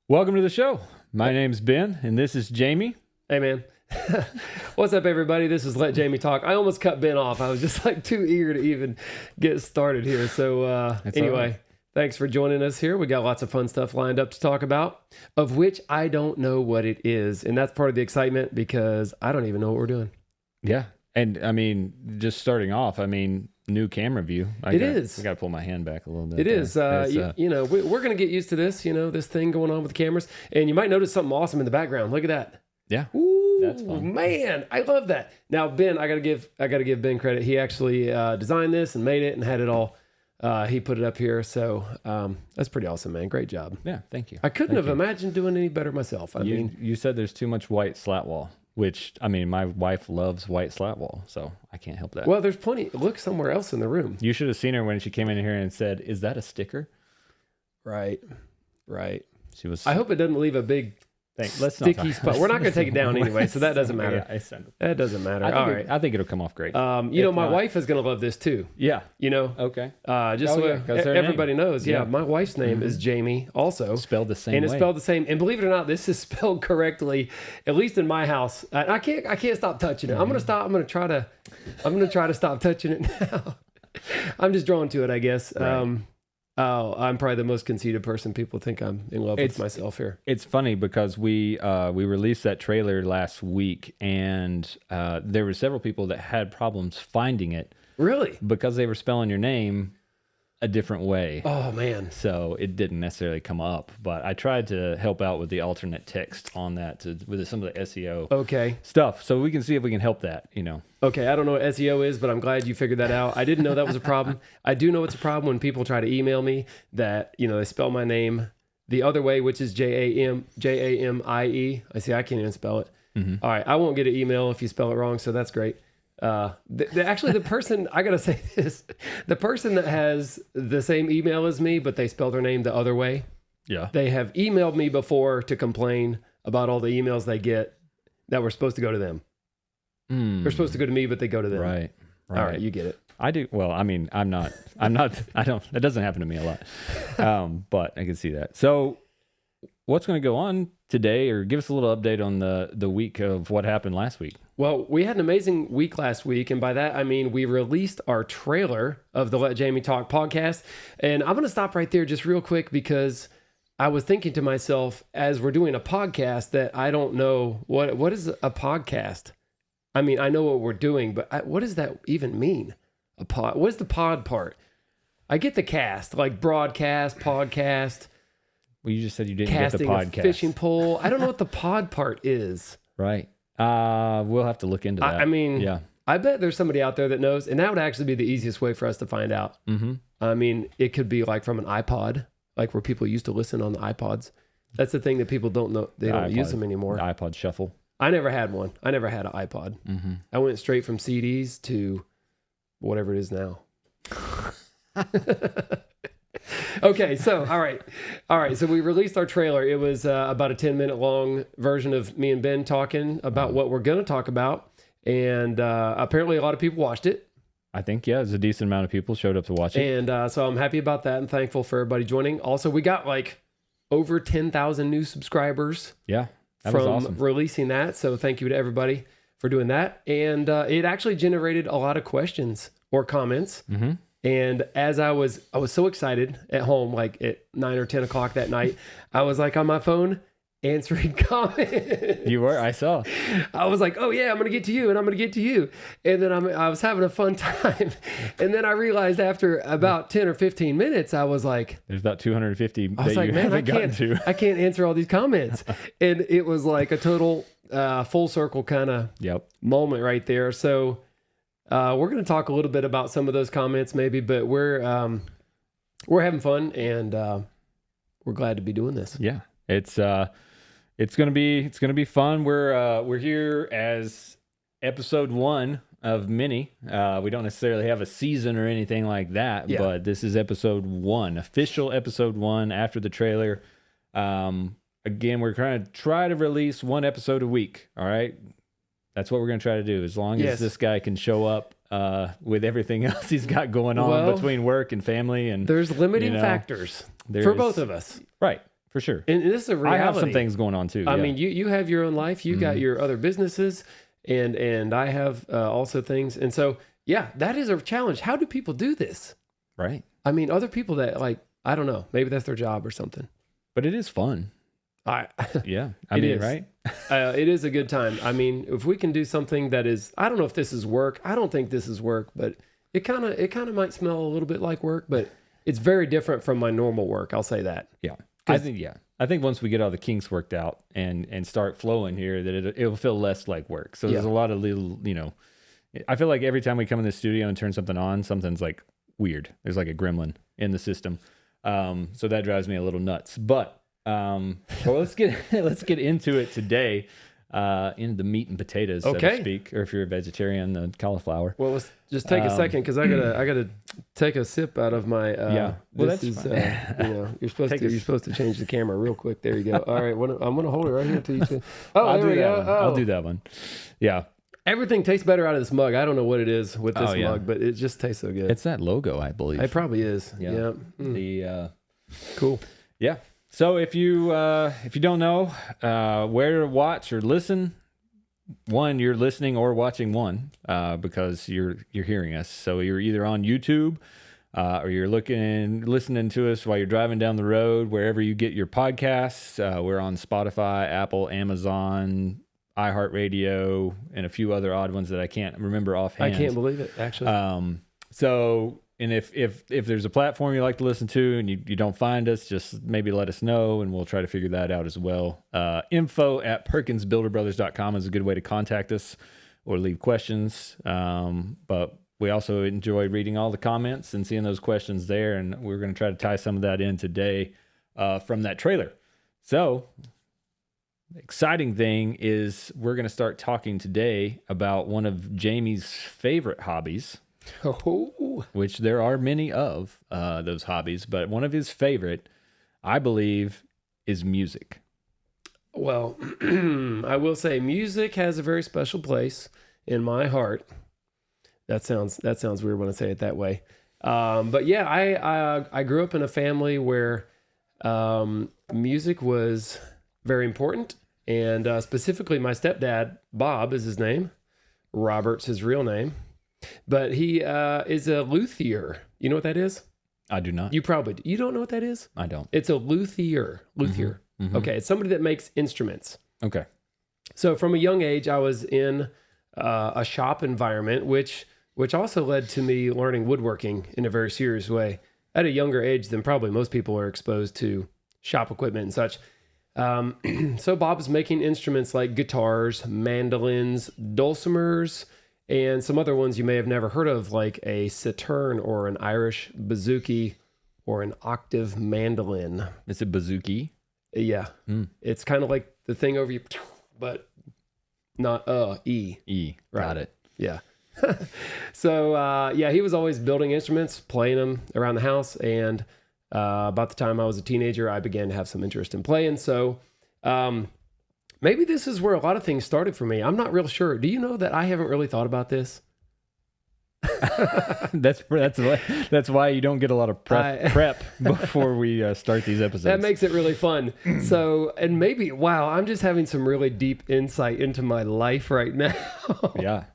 Welcome to the show. My name's Ben, and this is Jamie. Hey, man. What's up, everybody? This is Let Jamie Talk. I almost cut Ben off. I was just like too eager to even get started here. So anyway, thanks for joining us here. We got lots of fun stuff lined up to talk about, of which I don't know what it is. And that's part of the excitement because I don't even know what we're doing. Yeah. And I mean, just starting off, new camera view. I got to pull my hand back a little bit. It is. We're going to get used to this, this thing going on with the cameras. And you might notice something awesome in the background. Look at that. Yeah. Ooh, that's fun. Man, I love that. Now, Ben, I got to give Ben credit. He actually designed this and made it and had it all. He put it up here. So that's pretty awesome, man. Great job. Yeah, thank you. I couldn't have imagined doing any better myself. You said there's too much white slat wall. Which, my wife loves white slat wall, so I can't help that. Well, there's plenty. Look somewhere else in the room. You should have seen her when she came in here and said, "Is that a sticker?" Right. She was. I hope it doesn't leave a big sticky spot. We're not going to take it down anyway, so that doesn't matter. That doesn't matter. All right. I think it'll come off great. My wife is going to love this too. Yeah. Okay. Everybody knows. Yeah, my wife's name is Jamie also. Spelled the same way. And it's spelled the same. And believe it or not, this is spelled correctly, at least in my house. I can't stop touching it. I'm going to try to stop touching it now. I'm just drawn to it, I guess. Right. I'm probably the most conceited person. People think I'm in love with myself here. It's funny because we released that trailer last week, and there were several people that had problems finding it. Really? Because they were spelling your name a different way. Oh, man. So it didn't necessarily come up, but I tried to help out with the alternate text on that with some of the SEO stuff, so we can see if we can help that, Okay, I don't know what SEO is, but I'm glad you figured that out. I didn't know that was a problem. I do know it's a problem when people try to email me that, they spell my name the other way, which is Jamie. I see, I can't even spell it. Mm-hmm. All right, I won't get an email if you spell it wrong, so that's great. Actually, the person, I gotta say this, the person that has the same email as me, but they spell their name the other way. Yeah. They have emailed me before to complain about all the emails they get that were supposed to go to them. They're supposed to go to me, but they go to them. Right. All right, you get it. I do. Well, that doesn't happen to me a lot. But I can see that. So what's going to go on today, or give us a little update on the week of what happened last week? Well, we had an amazing week last week, and by that I mean we released our trailer of the Let Jamie Talk podcast. And I'm going to stop right there just real quick because I was thinking to myself as we're doing a podcast that I don't know what is a podcast. I mean, I know what we're doing, but what does that even mean? A pod? What is the pod part? I get the cast, like broadcast, podcast. Well, you just said you didn't get the podcast. A fishing pole. I don't know what the pod part is. Right. We'll have to look into that. Yeah. I bet there's somebody out there that knows, and that would actually be the easiest way for us to find out. Mm-hmm. It could be like from an iPod, like where people used to listen on the iPods. That's the thing that people don't know. They don't use them anymore. The iPod Shuffle. I never had one. I never had an iPod. Mm-hmm. I went straight from CDs to whatever it is now. Okay, so all right. So we released our trailer. It was about a 10-minute long version of me and Ben talking about what we're going to talk about, and apparently a lot of people watched it. I think there's a decent amount of people showed up to watch it, and so I'm happy about that and thankful for everybody joining. Also, we got like over 10,000 new subscribers. Yeah. That was awesome. Releasing that. So thank you to everybody for doing that. And it actually generated a lot of questions or comments. Mm-hmm. And as I was so excited at home, like at 9 or 10 o'clock that night, I was like on my phone answering comments. You were? I saw. I was like, oh yeah, I'm going to get to you and I'm going to get to you. And then I was having a fun time. And then I realized after about 10 or 15 minutes, I was like, there's about 250 I was like, man, I can't answer all these comments. And it was like a total full circle kind of moment right there. So we're going to talk a little bit about some of those comments maybe, but we're having fun and we're glad to be doing this. Yeah. It's gonna be fun. We're here as episode 1 of many. We don't necessarily have a season or anything like that, but this is episode 1, official episode 1 after the trailer. Again, we're trying to try to release 1 episode a week. All right, that's what we're gonna try to do. As long as this guy can show up with everything else he's got going on between work and family, and there's limiting factors for both of us, right? For sure. And this is a reality. I have some things going on too. I mean, you have your own life. You got your other businesses, and I have also things. And so, yeah, that is a challenge. How do people do this? Right. I mean, other people that like, I don't know, maybe that's their job or something. But it is fun. Yeah. I mean, right? It is a good time. I mean, if we can do something that is, I don't know if this is work. I don't think this is work, but it kind of might smell a little bit like work, but it's very different from my normal work. I'll say that. Yeah. I think once we get all the kinks worked out and start flowing here, that it'll feel less like work. So there's a lot of little, I feel like every time we come in the studio and turn something on, something's like weird. There's like a gremlin in the system. So that drives me a little nuts. But so let's get into it today. In the meat and potatoes, so to speak, or if you're a vegetarian, the cauliflower. Well, let's just take a second because I gotta take a sip out of my. Well, this is you're supposed to change the camera real quick. There you go. All right, I'm gonna hold it right here until you say. Oh, there we go. I'll do that one. Yeah. Everything tastes better out of this mug. I don't know what it is with this mug, but it just tastes so good. It's that logo, I believe. It probably is. Yeah. The cool. Yeah. So if you don't know where to watch or listen, one, you're listening or watching one because you're hearing us. So you're either on YouTube or you're listening to us while you're driving down the road, wherever you get your podcasts. We're on Spotify, Apple, Amazon, iHeartRadio, and a few other odd ones that I can't remember offhand. I can't believe it, actually. And if there's a platform you like to listen to and you don't find us, just maybe let us know and we'll try to figure that out as well. info@perkinsbuilderbrothers.com is a good way to contact us or leave questions. But we also enjoy reading all the comments and seeing those questions there. And we're going to try to tie some of that in today from that trailer. So the exciting thing is we're going to start talking today about one of Jaime's favorite hobbies. Which there are many of those hobbies, but one of his favorite, I believe, is music. Well, I will say music has a very special place in my heart. That sounds weird when I say it that way. But yeah, I grew up in a family where music was very important, and specifically my stepdad, Bob is his name. Robert's his real name. But he is a luthier. You know what that is? I do not. You probably do. You don't know what that is? I don't. It's a luthier. Mm-hmm. Okay, it's somebody that makes instruments. Okay. So from a young age, I was in a shop environment, which also led to me learning woodworking in a very serious way. At a younger age than probably most people are exposed to shop equipment and such. So Bob's making instruments like guitars, mandolins, dulcimers, and some other ones you may have never heard of, like a Saturn or an Irish bouzouki or an octave mandolin. Is it bouzouki? Yeah. It's kind of like the thing over you, but not E. E. Right. Got it. Yeah. So, he was always building instruments, playing them around the house. And about the time I was a teenager, I began to have some interest in playing. So, maybe this is where a lot of things started for me. I'm not real sure. Do you know that I haven't really thought about this? That's why you don't get a lot of prep before we start these episodes. That makes it really fun. So, and maybe, wow, I'm just having some really deep insight into my life right now. Yeah.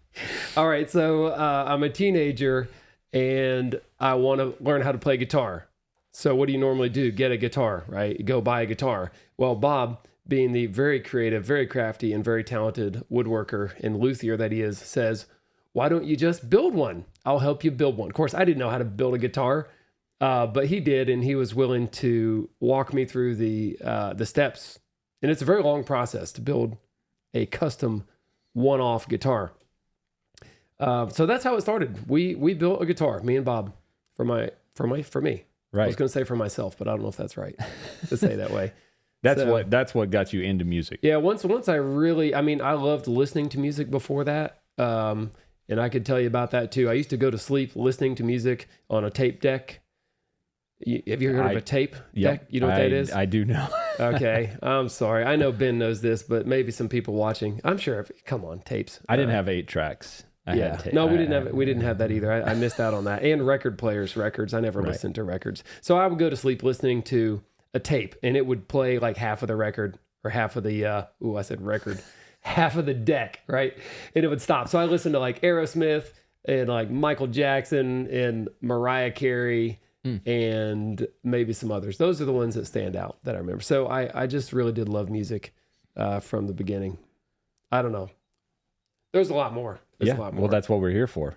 All right. So I'm a teenager and I want to learn how to play guitar. So what do you normally do? Get a guitar, right? You go buy a guitar. Well, Bob, being the very creative, very crafty, and very talented woodworker and luthier that he is, says, why don't you just build one? I'll help you build one. Of course, I didn't know how to build a guitar, but he did, and he was willing to walk me through the steps. And it's a very long process to build a custom one-off guitar. So that's how it started. We built a guitar, me and Bob, for me. Right. I was going to say for myself, but I don't know if that's right to say that way. That's what got you into music. Yeah, once I loved listening to music before that. And I could tell you about that too. I used to go to sleep listening to music on a tape deck. Have you heard of a tape deck? You know what that is? I do know. Okay. I'm sorry. I know Ben knows this, but maybe some people watching. I'm sure. Come on, tapes. I didn't have 8 tracks. No, we didn't have that either. I missed out on that. And records. I never listened to records. So I would go to sleep listening to a tape, and it would play like half of the record or half of the I said record, half of the deck, right? And it would stop. So I listened to like Aerosmith and like Michael Jackson and Mariah Carey and maybe some others. Those are the ones that stand out that I remember. So I just really did love music from the beginning. I don't know. There's a lot more. There's a lot more. Well, that's what we're here for.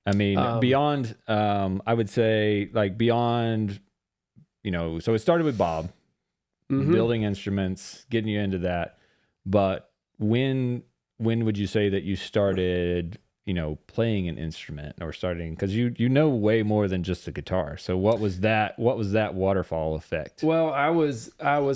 I mean, beyond, I would say like beyond, so it started with Bob, building instruments, getting you into that. But when would you say that you started, playing an instrument or starting, because you know way more than just the guitar. So what was that waterfall effect? Well, I was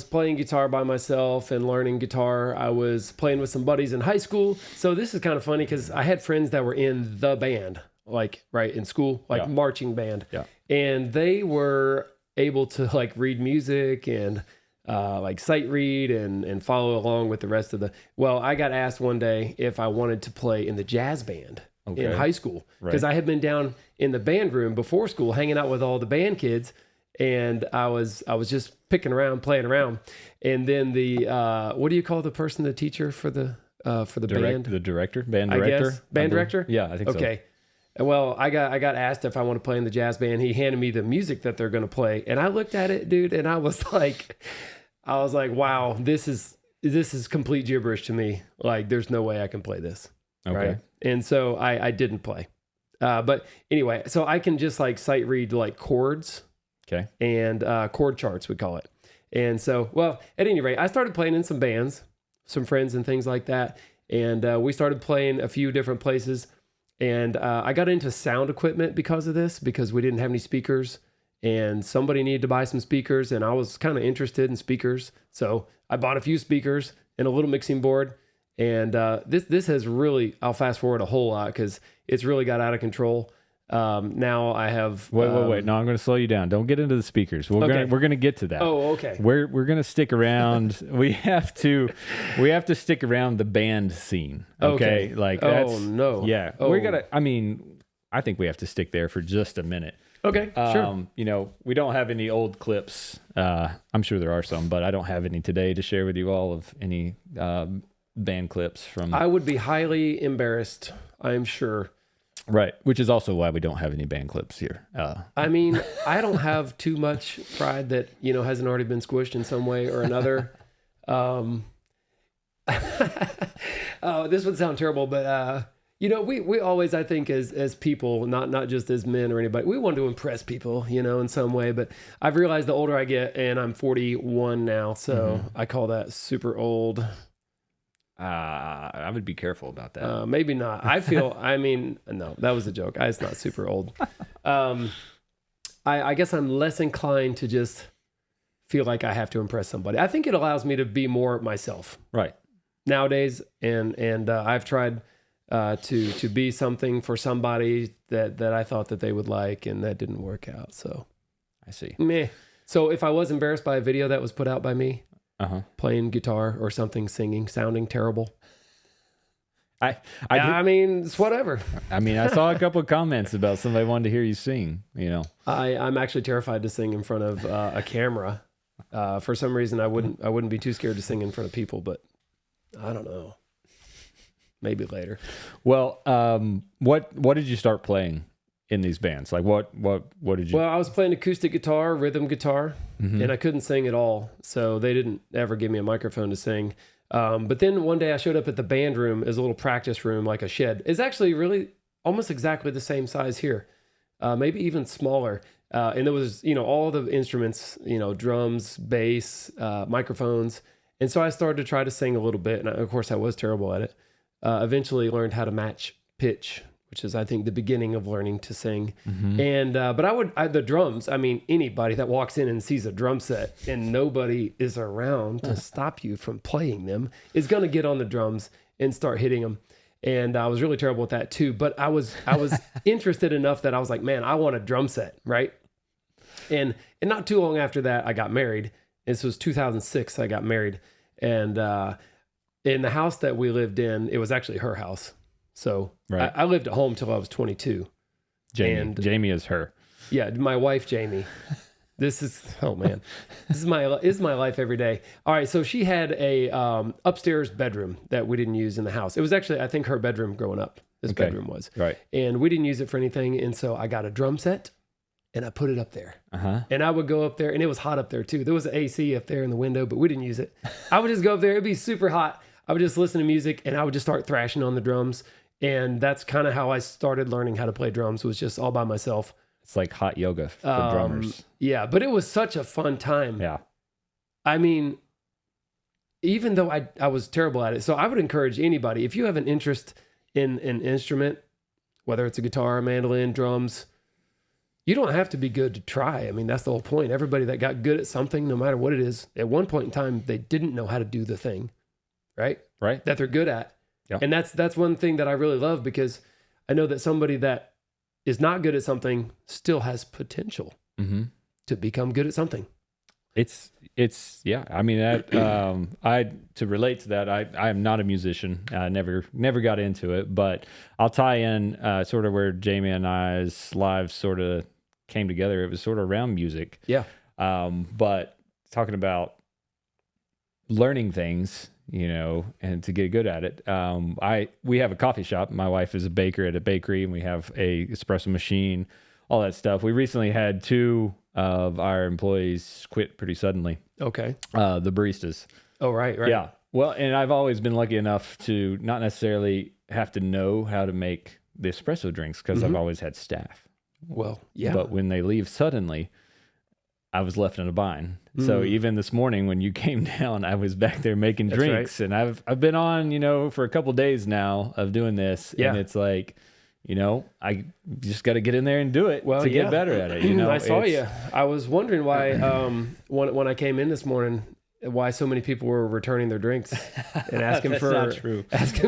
playing guitar by myself and learning guitar. I was playing with some buddies in high school. So this is kind of funny because I had friends that were in the band, like right in school, like marching band. Yeah. And they were able to like read music and like sight read and follow along with the rest of I got asked one day if I wanted to play in the jazz band in high school because I had been down in the band room before school hanging out with all the band kids, and I was just picking around, playing around. And then the what do you call the person, the teacher for the band? The director, band director? Band director? Yeah, I think so. Okay. Well, I got asked if I want to play in the jazz band. He handed me the music that they're going to play, and I looked at it, dude, and I was like, wow, this is complete gibberish to me. Like, there's no way I can play this. Okay. Right? And so I didn't play. But anyway, so I can just like sight read like chords. Okay. And chord charts, we call it. And so, well, at any rate, I started playing in some bands, some friends and things like that. And we started playing a few different places. And I got into sound equipment because of this, because we didn't have any speakers. And somebody needed to buy some speakers, and I was kind of interested in speakers. So I bought a few speakers and a little mixing board. And this has really, I'll fast forward a whole lot because it's really got out of control. Now I have... Wait. No, I'm going to slow you down. Don't get into the speakers. We're going to get to that. Oh, okay. We're going to stick around. we have to stick around the band scene. Okay. Like that's... Oh, no. Yeah. Oh. I think we have to stick there for just a minute. Okay, sure. We don't have any old clips. I'm sure there are some, but I don't have any today to share with you all of any band clips from... I would be highly embarrassed, I'm sure. Right, which is also why we don't have any band clips here. I mean, I don't have too much pride that, hasn't already been squished in some way or another. This would sound terrible, but... we always, I think, as people, not just as men or anybody, we want to impress people, in some way. But I've realized the older I get, and I'm 41 now, so I call that super old. I would be careful about that. Maybe not. No, that was a joke. It's not super old. I guess I'm less inclined to just feel like I have to impress somebody. I think it allows me to be more myself. Right. Nowadays, and I've tried... to be something for somebody that I thought that they would like, and that didn't work out. So I see. Meh. So if I was embarrassed by a video that was put out by me, playing guitar or something, singing, sounding terrible, I mean, it's whatever. I mean, I saw a couple of comments about somebody wanted to hear you sing, I'm actually terrified to sing in front of a camera. For some reason, I wouldn't be too scared to sing in front of people, but I don't know. Maybe later. Well, what did you start playing in these bands? Like what did you... Well, I was playing acoustic guitar, rhythm guitar, and I couldn't sing at all. So they didn't ever give me a microphone to sing. But then one day I showed up at the band room as a little practice room, like a shed. It's actually really almost exactly the same size here, maybe even smaller. And there was, all the instruments, drums, bass, microphones. And so I started to try to sing a little bit. And of course I was terrible at it. Eventually learned how to match pitch, which is, I think, the beginning of learning to sing. And, but the drums, I mean, anybody that walks in and sees a drum set and nobody is around to stop you from playing them is going to get on the drums and start hitting them. And I was really terrible at that too, but I was interested enough that I was like, man, I want a drum set. Right. And not too long after that, I got married. This was 2006. I got married, and, in the house that we lived in, it was actually her house. So right. I lived at home till I was 22. Jamie is her. Yeah, my wife, Jamie. This is, oh man, this is my life every day. All right, so she had a upstairs bedroom that we didn't use in the house. It was actually, I think, her bedroom growing up. This bedroom was right, and we didn't use it for anything. And so I got a drum set and I put it up there. And I would go up there, and it was hot up there too. There was an AC up there in the window, but we didn't use it. I would just go up there; it'd be super hot. I would just listen to music, and I would just start thrashing on the drums. And that's kind of how I started learning how to play drums. Was just all by myself. It's like hot yoga for drummers. Yeah, but it was such a fun time. Yeah. I mean, even though I was terrible at it. So I would encourage anybody, if you have an interest in an instrument, whether it's a guitar, mandolin, drums, you don't have to be good to try. I mean, that's the whole point. Everybody that got good at something, no matter what it is, at one point in time, they didn't know how to do the thing, right? Right. That they're good at. Yeah. And that's one thing that I really love, because I know that somebody that is not good at something still has potential to become good at something. It's yeah. I mean, to relate to that, I am not a musician. I never got into it, but I'll tie in sort of where Jaime and I's lives sort of came together. It was sort of around music. Yeah. But talking about learning things, and to get good at it. We have a coffee shop. My wife is a baker at a bakery, and we have a espresso machine, all that stuff. We recently had 2 of our employees quit pretty suddenly. Okay. The baristas. Oh, right. Yeah. Well, and I've always been lucky enough to not necessarily have to know how to make the espresso drinks, because I've always had staff. Well, yeah. But when they leave suddenly, I was left in a bind. So even this morning when you came down, I was back there making drinks. Right. And I've been on, for a couple of days now of doing this. Yeah. And it's like, I just got to get in there and do it to get better at it. I saw you. I was wondering why, when I came in this morning, why so many people were returning their drinks and asking for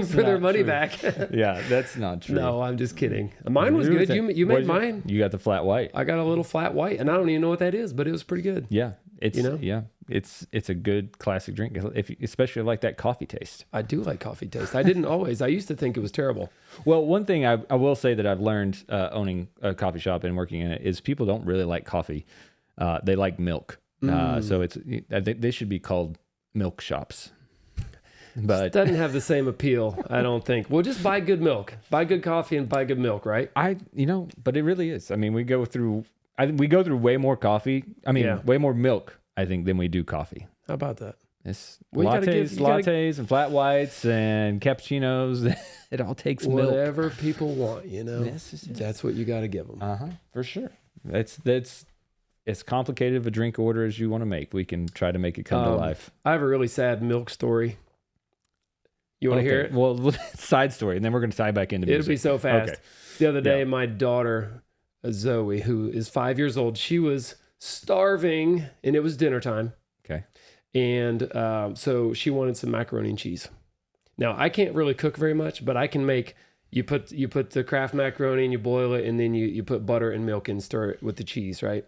their money back. Yeah, that's not true. No, I'm just kidding. Mine was good. You made mine. You got the flat white. I got a little flat white, and I don't even know what that is, but it was pretty good. Yeah, it's a good classic drink, especially like that coffee taste. I do like coffee taste. I didn't always. I used to think it was terrible. Well, one thing I will say that I've learned owning a coffee shop and working in it is people don't really like coffee. They like milk. So I think they should be called milk shops. But it doesn't have the same appeal, I don't think. Well, just buy good milk, buy good coffee, and buy good milk, right? But it really is. I mean, we go through way more coffee. I mean, way more milk, I think, than we do coffee. How about that? It's lattes and flat whites and cappuccinos. It all takes milk. Whatever people want, That's what you got to give them. For sure. That's as complicated of a drink order as you want to make. We can try to make it come to life. I have a really sad milk story. You want to hear it? Well, side story, and then we're going to tie back into music. It'll be so fast. Okay. The other day, my daughter, Zoe, who is 5 years old, she was starving, and it was dinner time. Okay. And so she wanted some macaroni and cheese. Now, I can't really cook very much, but I can make... You put the Kraft macaroni, and you boil it, and then you put butter and milk and stir it with the cheese, right?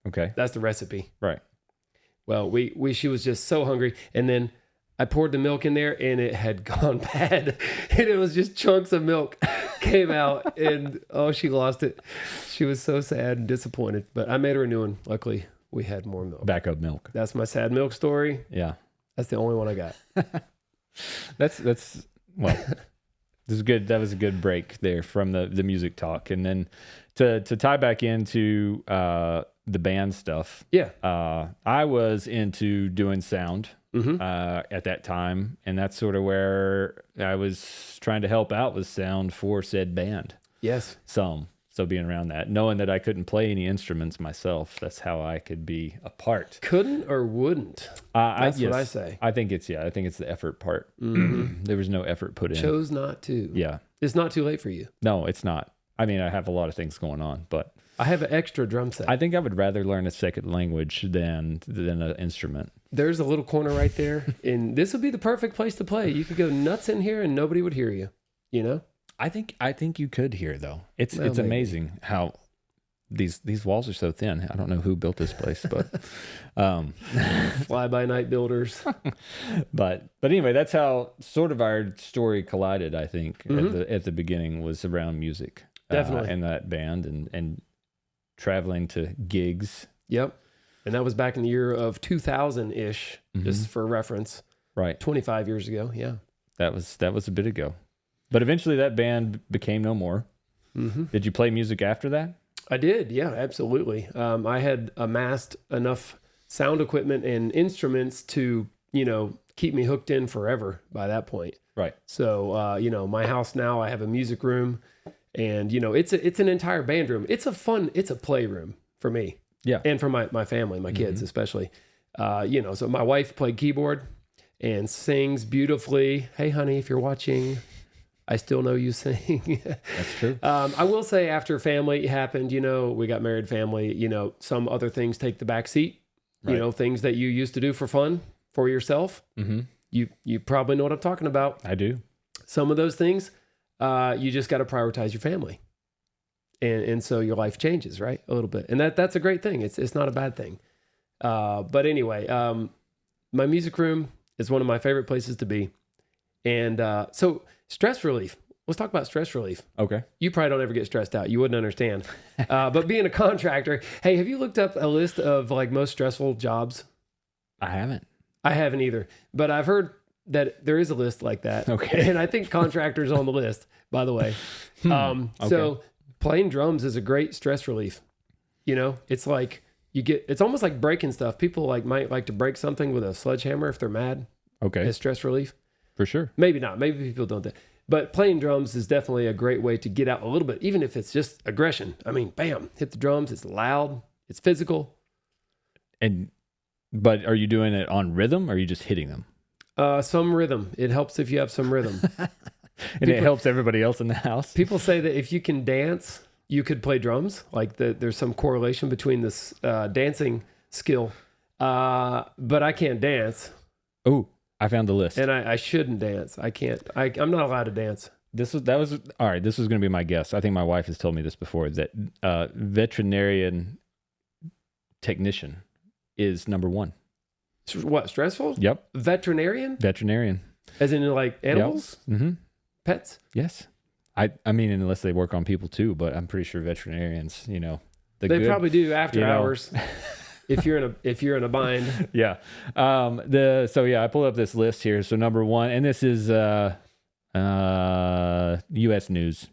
Okay. That's the recipe. Right. Well, she was just so hungry. And then I poured the milk in there, and it had gone bad. And it was just chunks of milk came out, and she lost it. She was so sad and disappointed, but I made her a new one. Luckily, we had more milk. Backup milk. That's my sad milk story. Yeah. That's the only one I got. Well, this is good. That was a good break there from the music talk. And then to tie back into the band stuff. Yeah. I was into doing sound at that time, and that's sort of where I was trying to help out with sound for said band. Yes. So being around that, knowing that I couldn't play any instruments myself, that's how I could be a part. Couldn't or wouldn't? That's what I say. I think it's the effort part. There was no effort put in. Chose not to. Yeah. It's not too late for you. No, it's not. I mean, I have a lot of things going on, but I have an extra drum set. I think I would rather learn a second language than an instrument. There's a little corner right there, and this would be the perfect place to play. You could go nuts in here, and nobody would hear you. I think you could hear though. It's amazing how these walls are so thin. I don't know who built this place, but fly by night builders. but anyway, that's how sort of our story collided. I think at the beginning was around music, definitely, and that band and traveling to gigs. Yep. And that was back in the year of 2000-ish, just for reference. Right. 25 years ago, yeah. That was a bit ago. But eventually that band became no more. Did you play music after that? I did, yeah, absolutely. I had amassed enough sound equipment and instruments to, keep me hooked in forever by that point. Right. So, my house now, I have a music room, and, it's an entire band room. It's a playroom for me. Yeah. And for my family, my kids especially. So my wife played keyboard and sings beautifully. Hey, honey, if you're watching, I still know you sing. That's true. I will say after family happened, we got married, family, some other things take the back seat, things that you used to do for fun for yourself. You probably know what I'm talking about. I do. Some of those things, you just got to prioritize your family. And so your life changes, right? A little bit. And that's a great thing. It's not a bad thing. But anyway, my music room is one of my favorite places to be. And so stress relief. Let's talk about stress relief. Okay. You probably don't ever get stressed out. You wouldn't understand. But being a contractor, hey, have you looked up a list of like most stressful jobs? I haven't. I haven't either. But I've heard that there is a list like that. Okay. And I think contractors on the list, by the way. Okay. So playing drums is a great stress relief. It's like it's almost like breaking stuff. People might like to break something with a sledgehammer if they're mad. Okay. As stress relief. For sure. Maybe not. Maybe people don't do that. But playing drums is definitely a great way to get out a little bit, even if it's just aggression. I mean, bam, hit the drums. It's loud. It's physical. But are you doing it on rhythm or are you just hitting them? Some rhythm. It helps if you have some rhythm. And it helps everybody else in the house. People say that if you can dance, you could play drums. Like there's some correlation between this dancing skill. But I can't dance. Oh, I found the list. And I shouldn't dance. I can't. I'm not allowed to dance. All right. This was going to be my guess. I think my wife has told me this before, that veterinarian technician is number one. What, stressful? Yep. Veterinarian? As in like animals? Yep. Mm-hmm. Pets? Yes. I mean, unless they work on people too, but I'm pretty sure veterinarians, they probably do after hours. If you're in a bind. Yeah. I pulled up this list here. So number one, and this is U.S. News.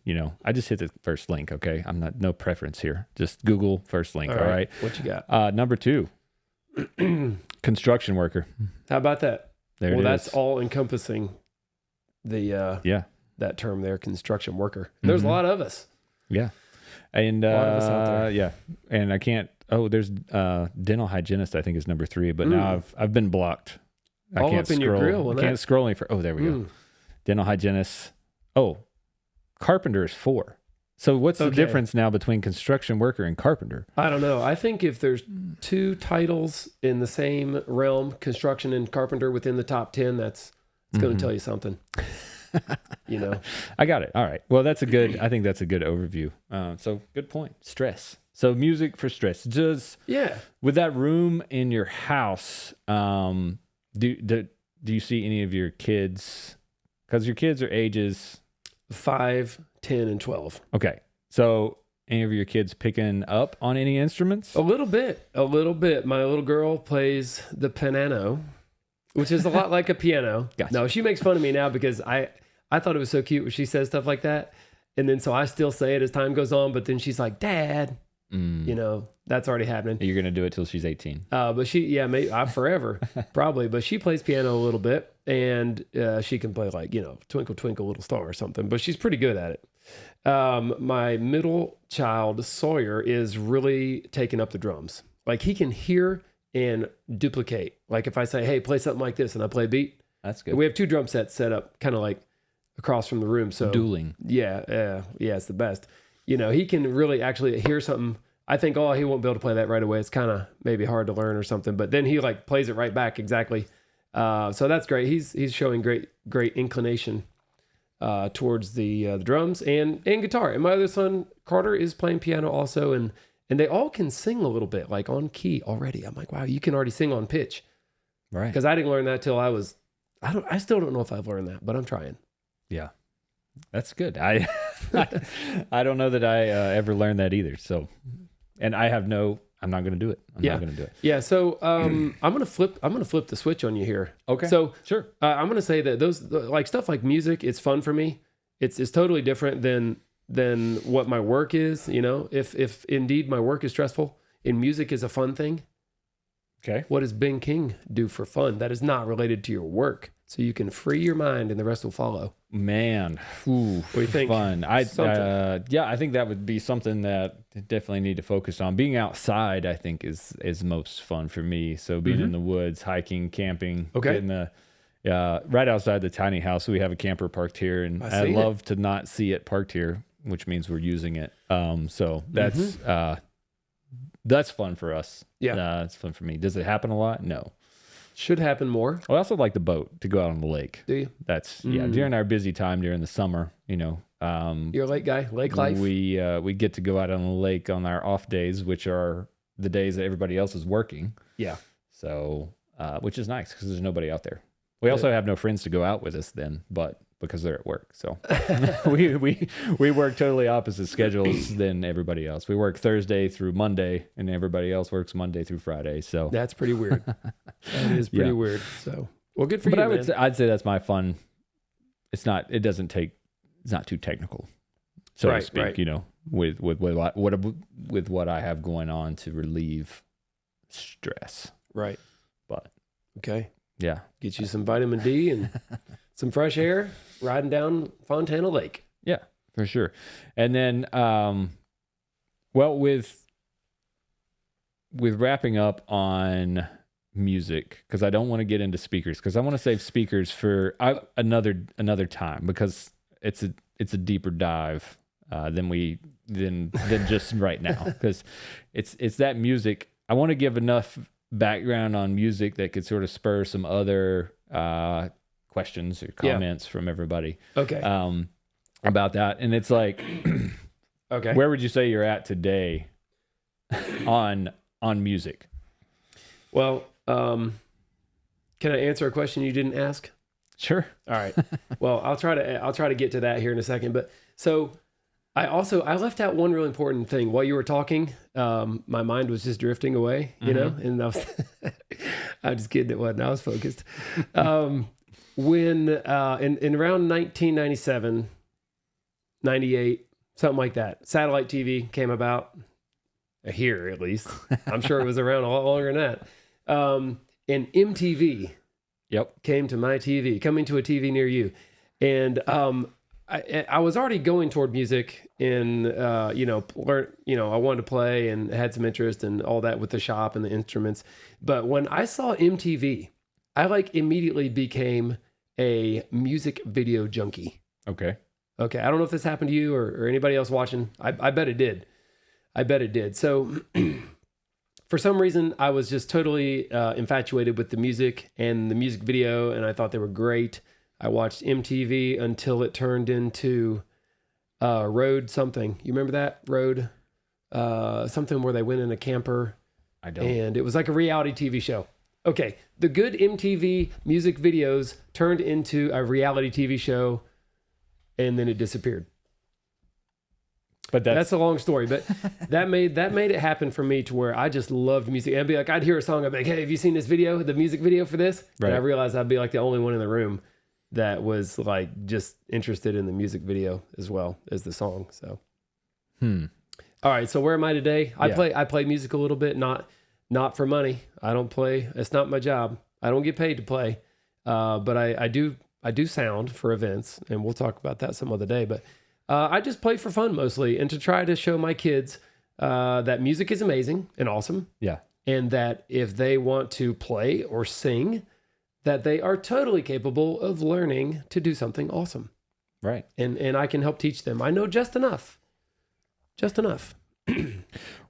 I just hit the first link. Okay, no preference here. Just Google first link. All right. What you got? Number two, construction worker. How about that? There it is. That's all encompassing the that term there, construction worker. There's a lot of us. Yeah, and a lot of us out there. Yeah, and I can't. Oh, there's dental hygienist. I think is number three, but now I've been blocked. I all can't up in scroll. your grill. I can't scroll any further. Oh, there we go. Dental hygienist. Oh, carpenter is 4. So what's the difference now between construction worker and carpenter? I don't know. I think if there's 2 titles in the same realm, construction and carpenter within the top 10, it's going to tell you something. I got it. All right. Well, I think that's a good overview. So good point. Stress. So music for stress. With that room in your house, do you see any of your kids? Because your kids are ages 5, 10, and 12. Okay. So any of your kids picking up on any instruments? A little bit. My little girl plays the piano, which is a lot like a piano. Gotcha. No, she makes fun of me now because I thought it was so cute when she says stuff like that. And then so I still say it as time goes on, but then she's like, Dad, that's already happening. You're going to do it till she's 18. But forever, probably. But she plays piano a little bit, and she can play like, Twinkle, Twinkle, Little Star or something, but she's pretty good at it. My middle child, Sawyer, is really taking up the drums. Like he can hear and duplicate. Like if I say, hey, play something like this, and I play a beat. That's good. We have 2 drum sets set up kind of like across from the room. So dueling. Yeah, it's the best. He can really actually hear something. I think, he won't be able to play that right away. It's kind of maybe hard to learn or something, but then he like plays it right back exactly. So that's great. He's showing great inclination towards the drums and guitar. And my other son Carter is playing piano also, and they all can sing a little bit, like on key already. I'm like, wow, you can already sing on pitch, right? Because I didn't learn that till I still don't know if I've learned that, but I'm trying. Yeah, that's good. I don't know that I ever learned that either. So, and I have no I'm not going to do it. I'm not going to do it. Yeah. So I'm gonna flip the switch on you here. Okay. So sure. I'm gonna say that those like stuff like music, it's fun for me. It's totally different than what my work is. You know, if indeed my work is stressful and music is a fun thing. Okay. What does Ben King do for fun? That is not related to your work, so you can free your mind and the rest will follow. Man, what do you think? Fun. I think that would be something that I definitely need to focus on. Being outside, I think, is most fun for me. So being in the woods, hiking, camping, getting the right outside the tiny house. We have a camper parked here, and I love to not see it parked here, which means we're using it. So that's fun for us. Yeah, it's fun for me. Does it happen a lot? No. Should happen more. I also like the boat to go out on the lake. Do you? That's during our busy time during the summer, you know. You're a lake guy, lake life. We get to go out on the lake on our off days, which are the days that everybody else is working. Yeah. So, which is nice because there's nobody out there. We also have no friends to go out with us then, but because they're at work. So we work totally opposite schedules than everybody else. We work Thursday through Monday, and everybody else works Monday through Friday. So that's pretty weird. That is pretty weird. So well, good for you. But I'd say that's my fun. It's not too technical, so to speak. Right. You know, with what I have going on to relieve stress. Right. But okay. Yeah. Get you some vitamin D and some fresh air riding down Fontana Lake. Yeah, for sure. And then, with wrapping up on music, because I don't want to get into speakers, because I want to save speakers for another time, because it's a deeper dive than just right now, because it's that music. I want to give enough background on music that could sort of spur some other questions or comments from everybody. Okay. About that. And it's like, okay, where would you say you're at today on music? Well, can I answer a question you didn't ask? Sure. All right. Well, I'll try to get to that here in a second. But so I left out one really important thing while you were talking. My mind was just drifting away, you know, and I was, I'm just kidding. It wasn't. I was focused. When in around 1997, 98, something like that, satellite TV came about here, at least. I'm sure it was around a lot longer than that. And MTV came to my TV, coming to a TV near you. And, I was already going toward music and, I wanted to play and had some interest and all that with the shop and the instruments. But when I saw MTV, I immediately became a music video junkie. Okay. I don't know if this happened to you or anybody else watching. I bet it did. So for some reason, I was just totally infatuated with the music and the music video, and I thought they were great. I watched MTV until it turned into Road something. You remember that? Road something where they went in a camper. I don't. And it was like a reality TV show. Okay. The good MTV music videos turned into a reality TV show, and then it disappeared. But that's a long story, but that made it happen for me to where I just loved music. And I'd be like, I'd hear a song, I'd be like, hey, have you seen this video, the music video for this? Right. And I realized I'd be like the only one in the room that was just interested in the music video as well as the song. So, all right. So where am I today? I play music a little bit, not for money. I don't play. It's not my job. I don't get paid to play. But I do sound for events, and we'll talk about that some other day. But I just play for fun mostly, and to try to show my kids that music is amazing and awesome. Yeah. And that if they want to play or sing, that they are totally capable of learning to do something awesome. Right. And I can help teach them. I know just enough.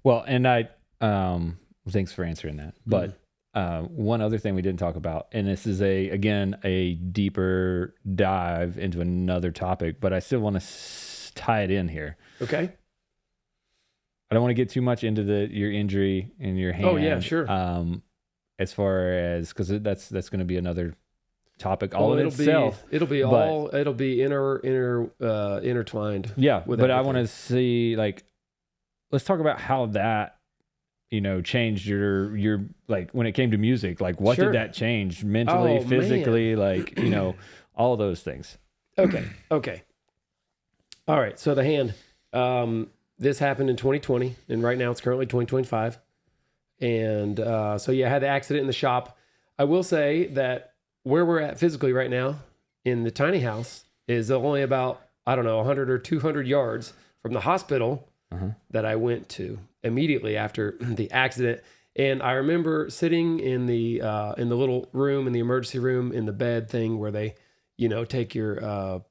Well, and thanks for answering that. But one other thing we didn't talk about, and this is a deeper dive into another topic, but I still want to tie it in here. Okay. I don't want to get too much into your injury in your hand. Oh yeah, sure. As far as, because that's going to be another topic all in itself. It'll be intertwined. Yeah, but I want to see, let's talk about how that changed your like when it came to music? Like what did that change mentally, physically, like, all those things? Okay. All right. So the hand, this happened in 2020 and right now it's currently 2025. And, so yeah, I had the accident in the shop. I will say that where we're at physically right now in the tiny house is only about, 100 or 200 yards from the hospital that I went to immediately after the accident. And I remember sitting in the little room, in the emergency room, in the bed thing where they, take your,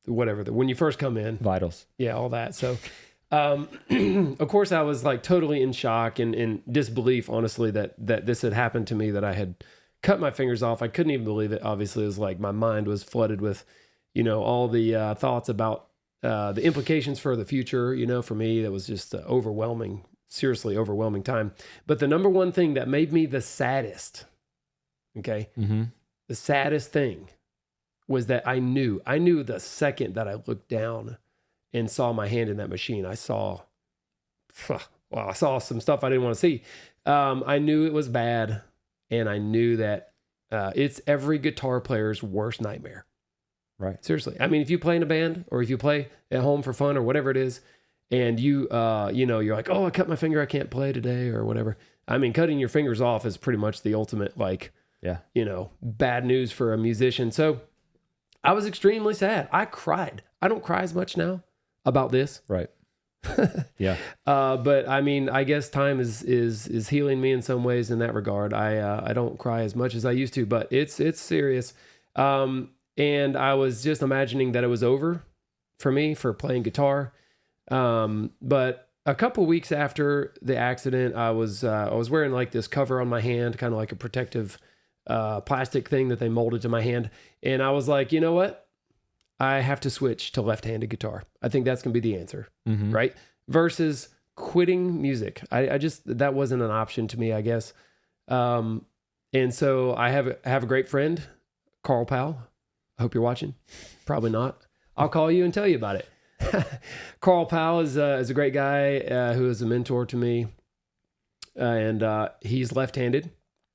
when you first come in. Vitals. Yeah, all that. So, of course I was like totally in shock and in disbelief, honestly, that this had happened to me, that I had cut my fingers off. I couldn't even believe it. Obviously, it was like my mind was flooded with, all the thoughts about the implications for the future. For me, that was just overwhelming, seriously overwhelming time. But the number one thing that made me the saddest, the saddest thing was that I knew the second that I looked down and saw my hand in that machine, I saw some stuff I didn't want to see. I knew it was bad, and I knew that it's every guitar player's worst nightmare. Right. Seriously. I mean, if you play in a band or if you play at home for fun or whatever it is, and you're like, oh, I cut my finger, I can't play today or whatever. I mean, cutting your fingers off is pretty much the ultimate, bad news for a musician. So I was extremely sad. I cried. I don't cry as much now about this. Right. Yeah. But I mean, I guess time is healing me in some ways in that regard. I don't cry as much as I used to, but it's serious. And I was just imagining that it was over for me for playing guitar. But a couple weeks after the accident, I was wearing like this cover on my hand, kind of like a protective plastic thing that they molded to my hand. And I was like, you know what? I have to switch to left-handed guitar. I think that's going to be the answer, right? Versus quitting music. I just, that wasn't an option to me, I guess. And so I have a great friend, Carl Powell. I hope you're watching. Probably not. I'll call you and tell you about it. Carl Powell is a great guy who is a mentor to me. And he's left-handed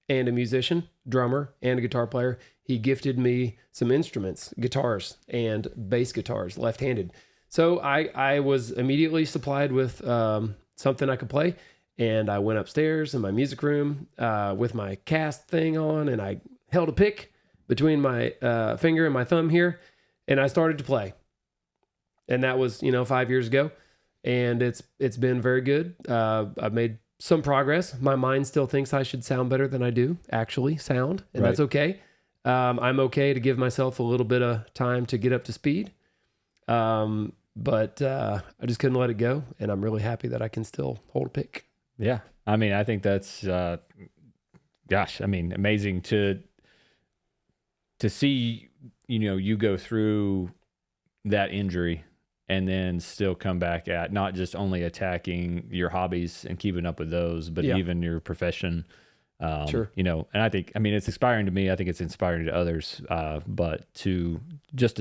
and a musician, drummer, and a guitar player. He gifted me some instruments, guitars and bass guitars, left-handed. So I was immediately supplied with something I could play. And I went upstairs in my music room with my cast thing on, and I held a pick between my finger and my thumb here, and I started to play. And that was, 5 years ago. And it's been very good. I've made some progress. My mind still thinks I should sound better than I do actually sound, and that's okay. I'm okay to give myself a little bit of time to get up to speed. But I just couldn't let it go, and I'm really happy that I can still hold a pick. Yeah. I mean, I think that's, amazing to see, you go through that injury and then still come back at not just only attacking your hobbies and keeping up with those, but even your profession. Sure. And I think, it's inspiring to me. I think it's inspiring to others. But to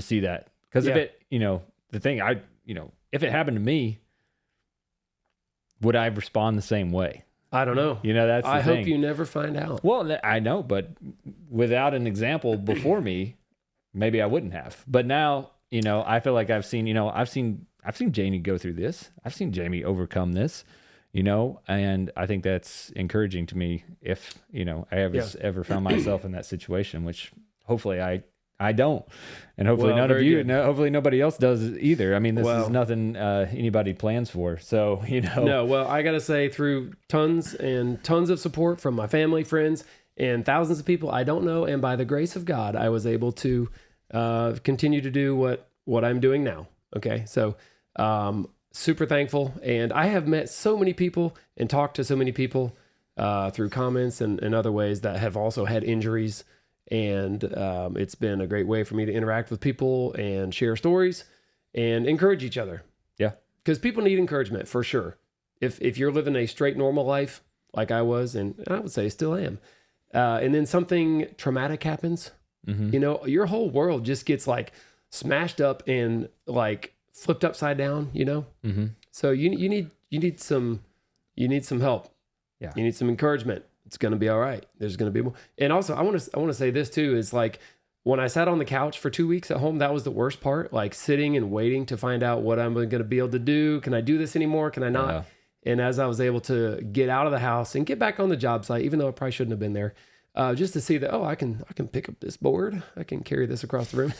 see that, because if it, the thing if it happened to me, would I respond the same way? I don't know. That's the I thing. hope you never find out. Well, I know, but without an example before me, maybe I wouldn't have. But now, I feel like I've seen Jaime go through this. I've seen Jaime overcome this, and I think that's encouraging to me if, I ever found myself in that situation, which hopefully I don't. And hopefully none of you, hopefully nobody else does either. This is nothing anybody plans for. So, No, well, I got to say, through tons and tons of support from my family, friends, and thousands of people I don't know, and by the grace of God, I was able to continue to do what I'm doing now. Okay. So, super thankful. And I have met so many people and talked to so many people through comments and other ways that have also had injuries. And it's been a great way for me to interact with people and share stories and encourage each other. Yeah. Because people need encouragement for sure. If you're living a straight normal life like I was, and I would say still am, and then something traumatic happens, your whole world just gets like smashed up and like flipped upside down, So you need some help. Yeah. You need some encouragement. It's going to be all right. There's going to be more. And also, I want to say this too, is like when I sat on the couch for 2 weeks at home, that was the worst part. Like sitting and waiting to find out what I'm going to be able to do. Can I do this anymore? Can I not? Yeah. And as I was able to get out of the house and get back on the job site, even though I probably shouldn't have been there, just to see that, I can pick up this board. I can carry this across the room.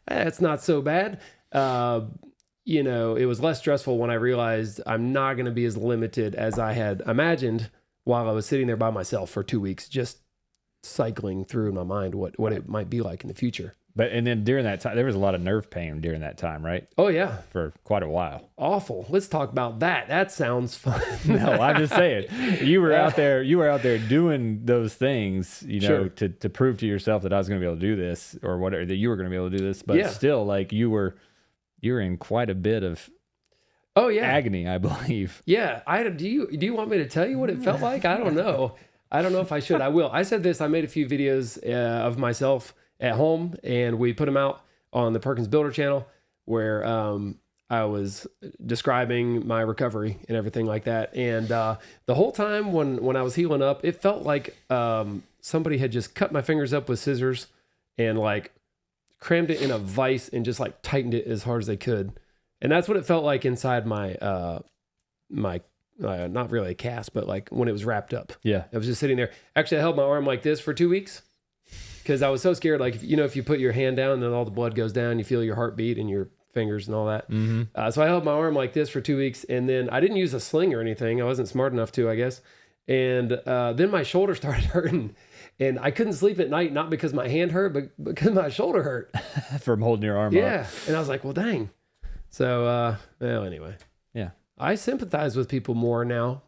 It's not so bad. It was less stressful when I realized I'm not going to be as limited as I had imagined while I was sitting there by myself for 2 weeks, just cycling through in my mind what it might be like in the future. And then during that time, there was a lot of nerve pain during that time, right? Oh yeah. For quite a while. Awful. Let's talk about that. That sounds fun. No, I'm just saying, you were out there doing those things, Sure. to prove to yourself that I was going to be able to do this or whatever, that you were going to be able to do this. But still, like you were in quite a bit of agony, I believe. Yeah. Do you want me to tell you what it felt like? I don't know. I don't know if I should. I will. I said this. I made a few videos of myself at home, and we put them out on the Perkins Builder channel, where I was describing my recovery and everything like that. And the whole time when I was healing up, it felt like somebody had just cut my fingers up with scissors and like crammed it in a vise and just like tightened it as hard as they could. And that's what it felt like inside my not really a cast, but like when it was wrapped up. Yeah. I was just sitting there. Actually, I held my arm like this for 2 weeks because I was so scared. Like, if you put your hand down and then all the blood goes down, you feel your heartbeat and your fingers and all that. Mm-hmm. So I held my arm like this for 2 weeks, and then I didn't use a sling or anything. I wasn't smart enough to, I guess. And then my shoulder started hurting, and I couldn't sleep at night, not because my hand hurt, but because my shoulder hurt. From holding your arm up. Yeah. And I was like, well, dang. So, anyway. Yeah. I sympathize with people more now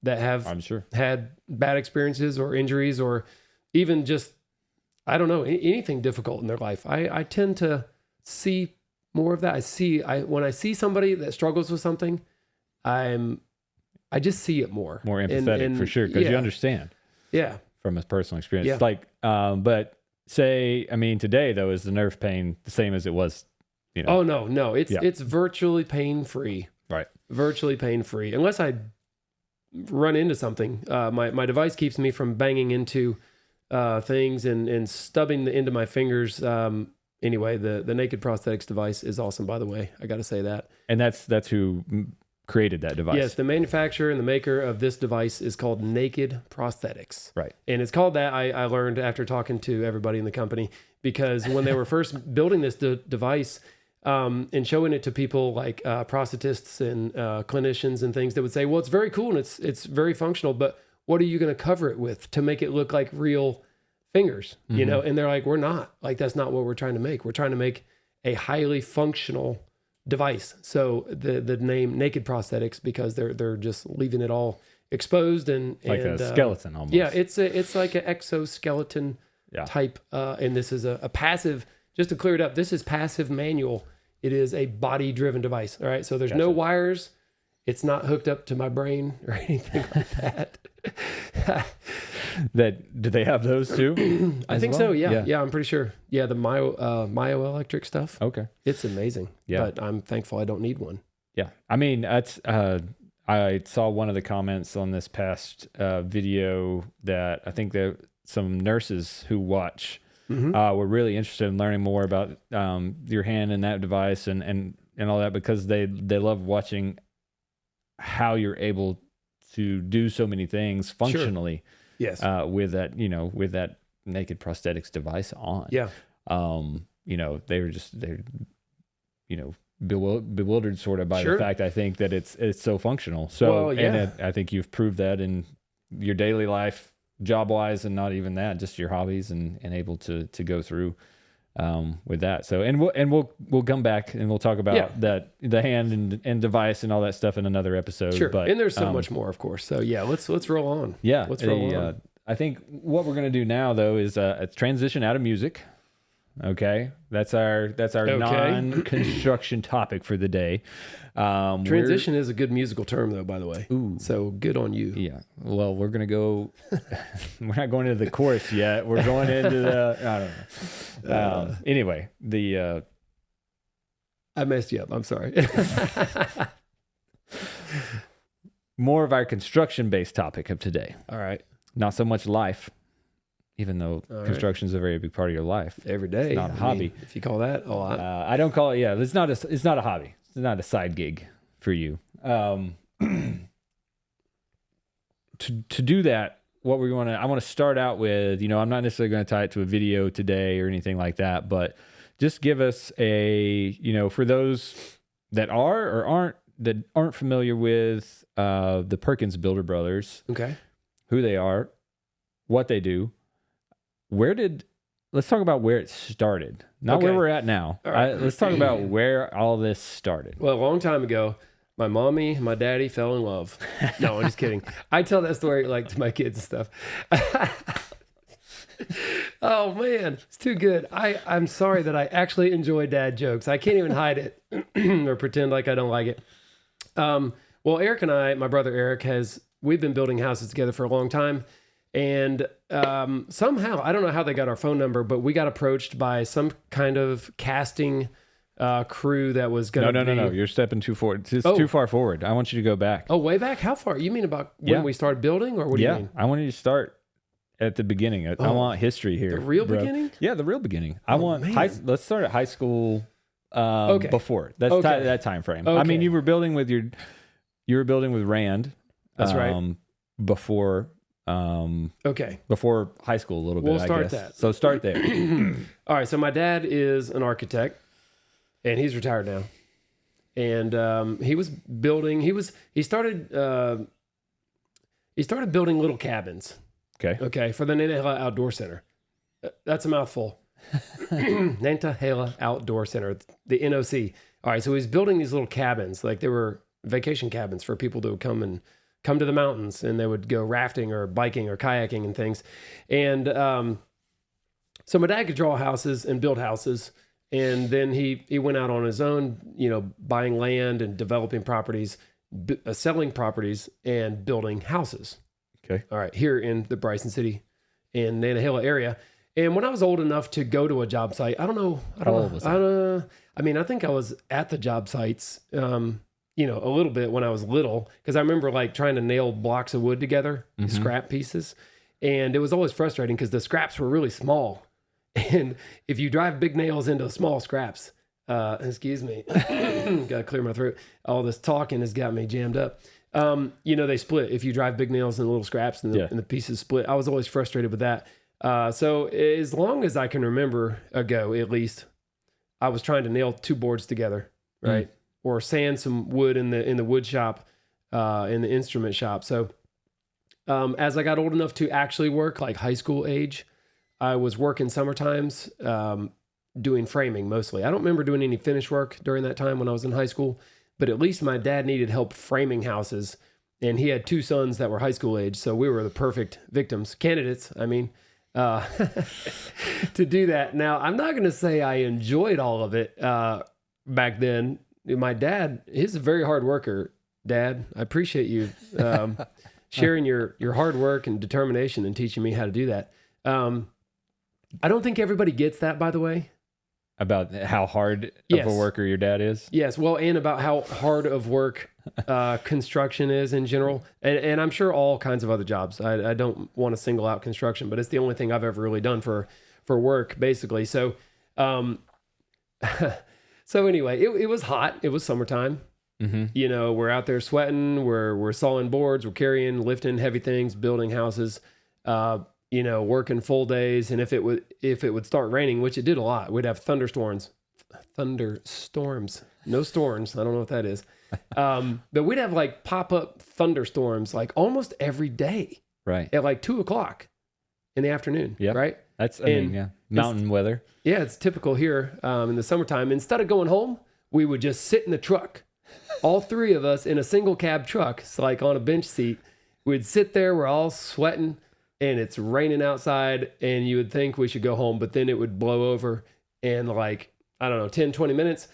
that have I'm sure had bad experiences or injuries or even just, I don't know, anything difficult in their life. I tend to see more of that. When I see somebody that struggles with something, I just see it more. More empathetic for sure, because you understand. Yeah. From a personal experience. Yeah. Like, but today though, is the nerve pain the same as it was, Oh no. It's virtually pain-free. Right. Virtually pain-free. Unless I run into something. My device keeps me from banging into things and stubbing the end of my fingers. Anyway, the Naked Prosthetics device is awesome, by the way. I got to say that. And that's who created that device. Yes, the manufacturer and the maker of this device is called Naked Prosthetics. Right. And it's called that, I learned after talking to everybody in the company, because when they were first building this device, and showing it to people like prosthetists and clinicians and things, that would say, well, it's very cool and it's very functional, but what are you going to cover it with to make it look like real fingers? Mm-hmm. And they're like, we're not. Like, that's not what we're trying to make. We're trying to make a highly functional device. So the name Naked Prosthetics, because they're just leaving it all exposed and like a skeleton almost. Yeah, it's like an exoskeleton type. And this is a passive. Just to clear it up, this is passive manual. It is a body-driven device. All right, so there's no wires. It's not hooked up to my brain or anything like that. Do they have those too? I think so. Yeah, I'm pretty sure. Yeah, the myoelectric stuff. Okay, it's amazing. Yeah, but I'm thankful I don't need one. Yeah, I mean that's. I saw one of the comments on this past video that I think that some nurses who watch. Mm-hmm. Were really interested in learning more about your hand and that device and all that, because they love watching how you're able to do so many things functionally. Sure. Yes. With that Naked Prosthetics device on. Yeah. They're bewildered sort of by the fact, I think, that it's so functional. So, and I think you've proved that in your daily life, job wise, and not even that, just your hobbies and able to go through with that. So, and we'll come back and we'll talk about that, the hand and device and all that stuff in another episode. Sure. But, and there's so much more, of course. So let's roll on. Yeah. Let's roll on. I think what we're going to do now though is a transition out of music. Okay. That's our non-construction topic for the day. Transition is a good musical term though, by the way. Ooh. So good on you. Yeah. Well, we're going to go, we're not going into the chorus yet. We're going into the, I don't know. Anyway, I messed you up. I'm sorry. more of our construction-based topic of today. All right. Not so much life, even though construction is a very big part of your life. Every day. It's not a hobby. If you call that a lot. I don't call it, it's not a hobby. It's not a side gig for you. To do that, I want to start out with, I'm not necessarily going to tie it to a video today or anything like that, but just give us for those that are or aren't familiar with the Perkins Builder Brothers. Okay. Who they are, what they do. Let's talk about where it started, not where we're at now. Right. Let's talk about where all this started. Well, a long time ago, my mommy and my daddy fell in love. No, I'm just kidding. I tell that story like to my kids and stuff. Oh man, it's too good. I'm sorry that I actually enjoy dad jokes. I can't even hide it or pretend like I don't like it. Well, Eric and I, my brother Eric, we've been building houses together for a long time. And somehow, I don't know how they got our phone number, but we got approached by some kind of casting crew that was going to No. You're stepping too forward. It's too far forward. I want you to go back. Oh, way back? How far? You mean about when we started building, or what do you mean? I want you to start at the beginning. I want history here. The real beginning? Yeah, the real beginning. Let's start at high school before. That's that time frame. Okay. I mean, you were building with Rand. That's right. Before high school a little bit. We'll start I guess. that. So start there. All right. So my dad is an architect, and he's retired now. And he was building. He started building little cabins. Okay. For the Nantahala Outdoor Center. That's a mouthful. Nantahala Outdoor Center, the NOC. All right. So he's building these little cabins, like they were vacation cabins for people to come to the mountains, and they would go rafting or biking or kayaking and things. And so my dad could draw houses and build houses. And then he went out on his own, buying land and developing properties, selling properties and building houses. Okay. All right. Here in the Bryson City and Nantahala area. And when I was old enough to go to a job site, I think I was at the job sites, a little bit when I was little, because I remember like trying to nail blocks of wood together, scrap pieces. And it was always frustrating because the scraps were really small. And if you drive big nails into small scraps, excuse me, gotta clear my throat. All this talking has got me jammed up. They split. If you drive big nails into little scraps and the pieces split, I was always frustrated with that. So as long as I can remember ago, at least, I was trying to nail two boards together, right? Or sand some wood in the wood shop, in the instrument shop. So as I got old enough to actually work, like high school age, I was working summer times, doing framing mostly. I don't remember doing any finish work during that time when I was in high school, but at least my dad needed help framing houses, and he had two sons that were high school age, so we were the perfect candidates, to do that. Now, I'm not going to say I enjoyed all of it back then. My dad, he's a very hard worker. Dad, I appreciate you sharing your hard work and determination and teaching me how to do that. I don't think everybody gets that, by the way. About how hard of a worker your dad is? Yes, well, and about how hard of work construction is in general. And I'm sure all kinds of other jobs. I don't want to single out construction, but it's the only thing I've ever really done for work, basically. So, so anyway, it was hot. It was summertime. Mm-hmm. We're out there sweating. We're sawing boards. We're carrying, lifting heavy things, building houses. Working full days. And if it would start raining, which it did a lot, we'd have thunderstorms, no storms. I don't know what that is. But we'd have like pop-up thunderstorms, like almost every day, right? At like 2:00 in the afternoon. Yeah. Right. That's, mountain weather. Yeah. It's typical here, in the summertime. Instead of going home, we would just sit in the truck, all three of us in a single cab truck. It's like on a bench seat. We'd sit there. We're all sweating. And it's raining outside, and you would think we should go home, but then it would blow over in 10, 20 minutes.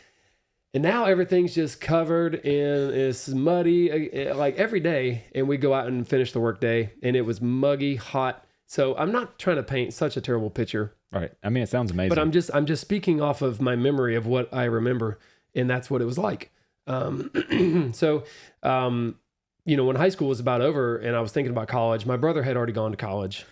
And now everything's just covered in, it's muddy, like every day. And we go out and finish the work day, and it was muggy, hot. So I'm not trying to paint such a terrible picture. Right. I mean, it sounds amazing. But I'm just speaking off of my memory of what I remember, and that's what it was like. when high school was about over and I was thinking about college, my brother had already gone to college.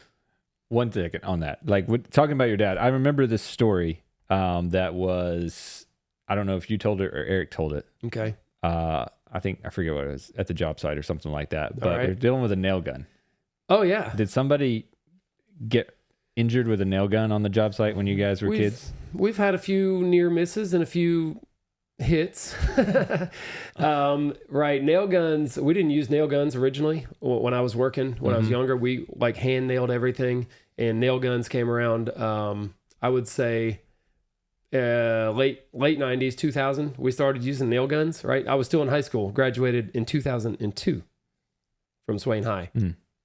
One second on that. Like talking about your dad, I remember this story that was, I don't know if you told it or Eric told it. Okay. I forget what it was, at the job site or something like that. But right. we're dealing with a nail gun. Oh, yeah. Did somebody get injured with a nail gun on the job site when you guys were kids? We've had a few near misses and a few hits. Right. Nail guns. We didn't use nail guns originally when I was working. When I was younger, we like hand nailed everything, and nail guns came around. I would say late 90s, 2000. We started using nail guns. Right. I was still in high school. Graduated in 2002 from Swain High.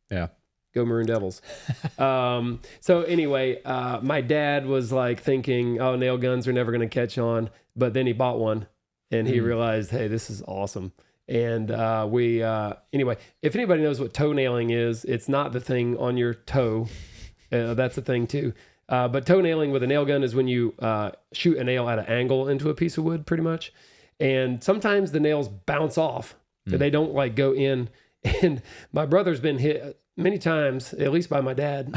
Yeah. Go Maroon Devils. So anyway, my dad was like thinking, oh, nail guns are never going to catch on. But then he bought one and he realized, hey, this is awesome. And anyway, if anybody knows what toenailing is, it's not the thing on your toe. That's a thing too. But toenailing with a nail gun is when you shoot a nail at an angle into a piece of wood, pretty much. And sometimes the nails bounce off. So they don't like go in. And my brother's been hit many times, at least by my dad,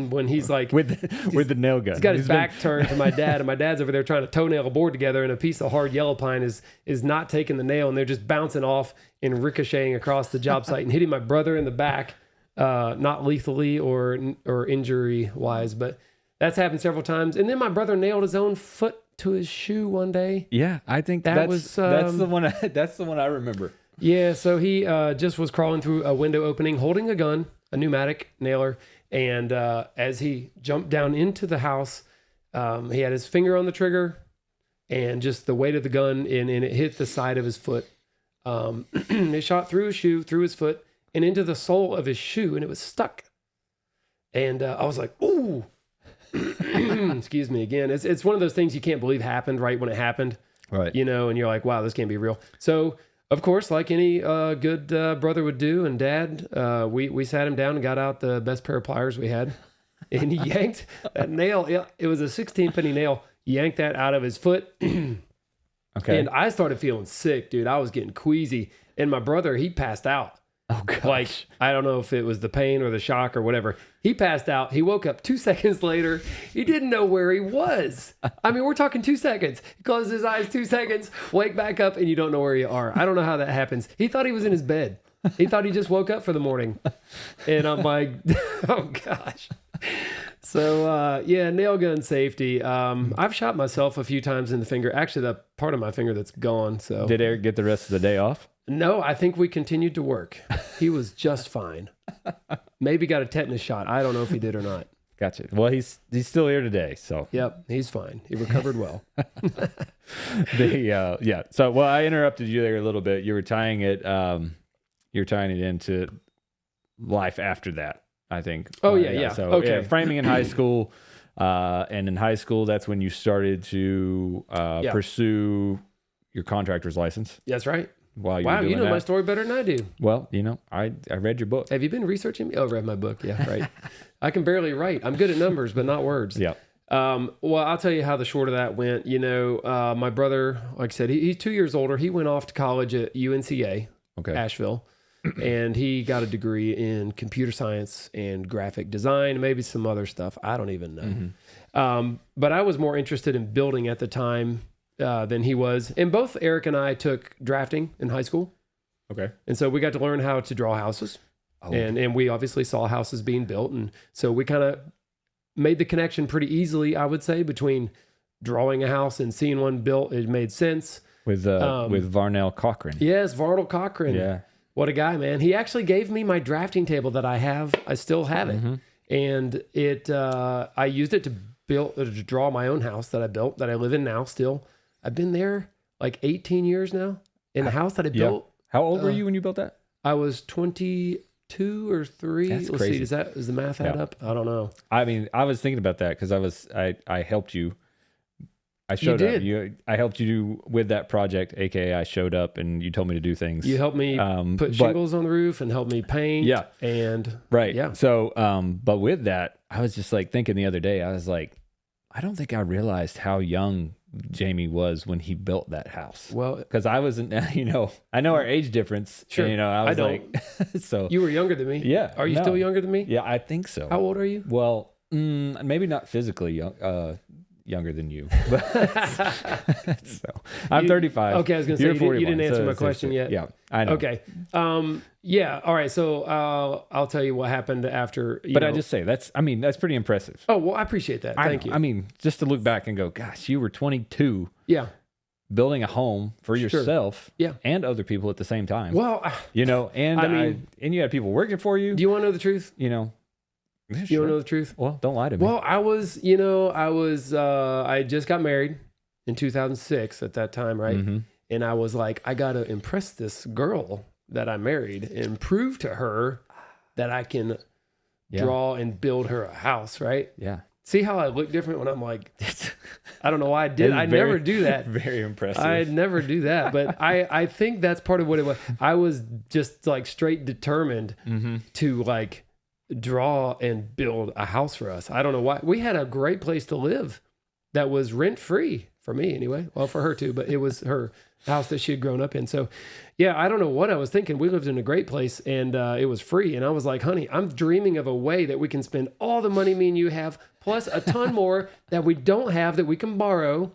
when he's like with the nail gun. He's got his back turned to my dad, and my dad's over there trying to toenail a board together, and a piece of hard yellow pine is not taking the nail, and they're just bouncing off and ricocheting across the job site and hitting my brother in the back, not lethally or injury wise, but that's happened several times. And then my brother nailed his own foot to his shoe one day. Yeah, I think that's the one. That's the one I remember. Yeah, so he just was crawling through a window opening, holding a gun, a pneumatic nailer, and as he jumped down into the house, he had his finger on the trigger, and just the weight of the gun, and it hit the side of his foot. It shot through his shoe, through his foot, and into the sole of his shoe, and it was stuck. And I was like, ooh. Excuse me again. It's one of those things you can't believe happened right when it happened. Right. And you're like, wow, this can't be real. So, of course, like any good brother would do and dad, we sat him down and got out the best pair of pliers we had. And he yanked that nail. It was a 16-penny nail. Yanked that out of his foot. Okay. And I started feeling sick, dude. I was getting queasy. And my brother, he passed out. Oh, gosh. Like, I don't know if it was the pain or the shock or whatever. He passed out. He woke up 2 seconds later. He didn't know where he was. I mean, we're talking 2 seconds. He closes his eyes 2 seconds, wake back up, and you don't know where you are. I don't know how that happens. He thought he was in his bed. He thought he just woke up for the morning. And I'm like, oh, gosh. So, nail gun safety. I've shot myself a few times in the finger. Actually, the part of my finger that's gone. So, did Eric get the rest of the day off? No, I think we continued to work. He was just fine. Maybe got a tetanus shot. I don't know if he did or not. Gotcha. Well, he's still here today, so. Yep, he's fine. He recovered well. So, well, I interrupted you there a little bit. You were tying it. You're tying it into life after that, I think. Oh yeah. So, okay. Framing in high school, and in high school, that's when you started to pursue your contractor's license. That's right. Wow, you know my story better than I do. Well, I read your book. Have you been researching me? Oh, read my book. Yeah, right. I can barely write. I'm good at numbers, but not words. Yeah. Well, I'll tell you how the short of that went. My brother, like I said, he's 2 years older. He went off to college at UNCA, Asheville, and he got a degree in computer science and graphic design, maybe some other stuff. I don't even know. But I was more interested in building at the time than he was. And both Eric and I took drafting in high school. Okay. And so we got to learn how to draw houses. Oh. And we obviously saw houses being built. And so we kind of made the connection pretty easily, I would say, between drawing a house and seeing one built. It made sense. With Varnell Cochran. Yes, Varnell Cochran. Yeah. What a guy, man. He actually gave me my drafting table that I have. I still have it. And I used it to draw my own house that I built, that I live in now still. I've been there like 18 years now in the house that I built. How old were you when you built that? I was 22 or 3. That's Let's crazy. see, does the math add up? I don't know. I mean, I was thinking about that because I helped you. I showed up. I helped you with that project, aka I showed up and you told me to do things. You helped me put shingles on the roof and helped me paint. Yeah. And right. Yeah. So, but with that, I was just like thinking the other day, I was like, I don't think I realized how young Jaime was when he built that house. Well, because I wasn't, I know our age difference. Sure. And, I was don't. like, so. You were younger than me. Yeah. Are you still younger than me? Yeah, I think so. How old are you? Well, maybe not physically younger than you. So I'm 35. Okay, I was going to say, you didn't answer my question yet. Yeah, I know. Okay. Yeah. All right. So I'll tell you what happened after. But I just say that's pretty impressive. Oh, well, I appreciate that. Thank you. I mean, just to look back and go, gosh, you were 22. Yeah. Building a home for yourself and other people at the same time. Well, and you had people working for you. Do you want to know the truth? Yeah, you want to know the truth? Well, don't lie to me. Well, I just got married in 2006 at that time, right? Mm-hmm. And I was like, I got to impress this girl that I married and prove to her that I can draw and build her a house, right? Yeah. See how I look different when I'm like, I don't know why I did. I never do that. Very impressive. I never do that. But I think that's part of what it was. I was just like straight determined to like draw and build a house for us. I don't know why. We had a great place to live that was rent free for me anyway. Well, for her too, but it was her house that she had grown up in. So yeah, I don't know what I was thinking. We lived in a great place and it was free. And I was like, honey, I'm dreaming of a way that we can spend all the money me and you have, plus a ton more that we don't have that we can borrow.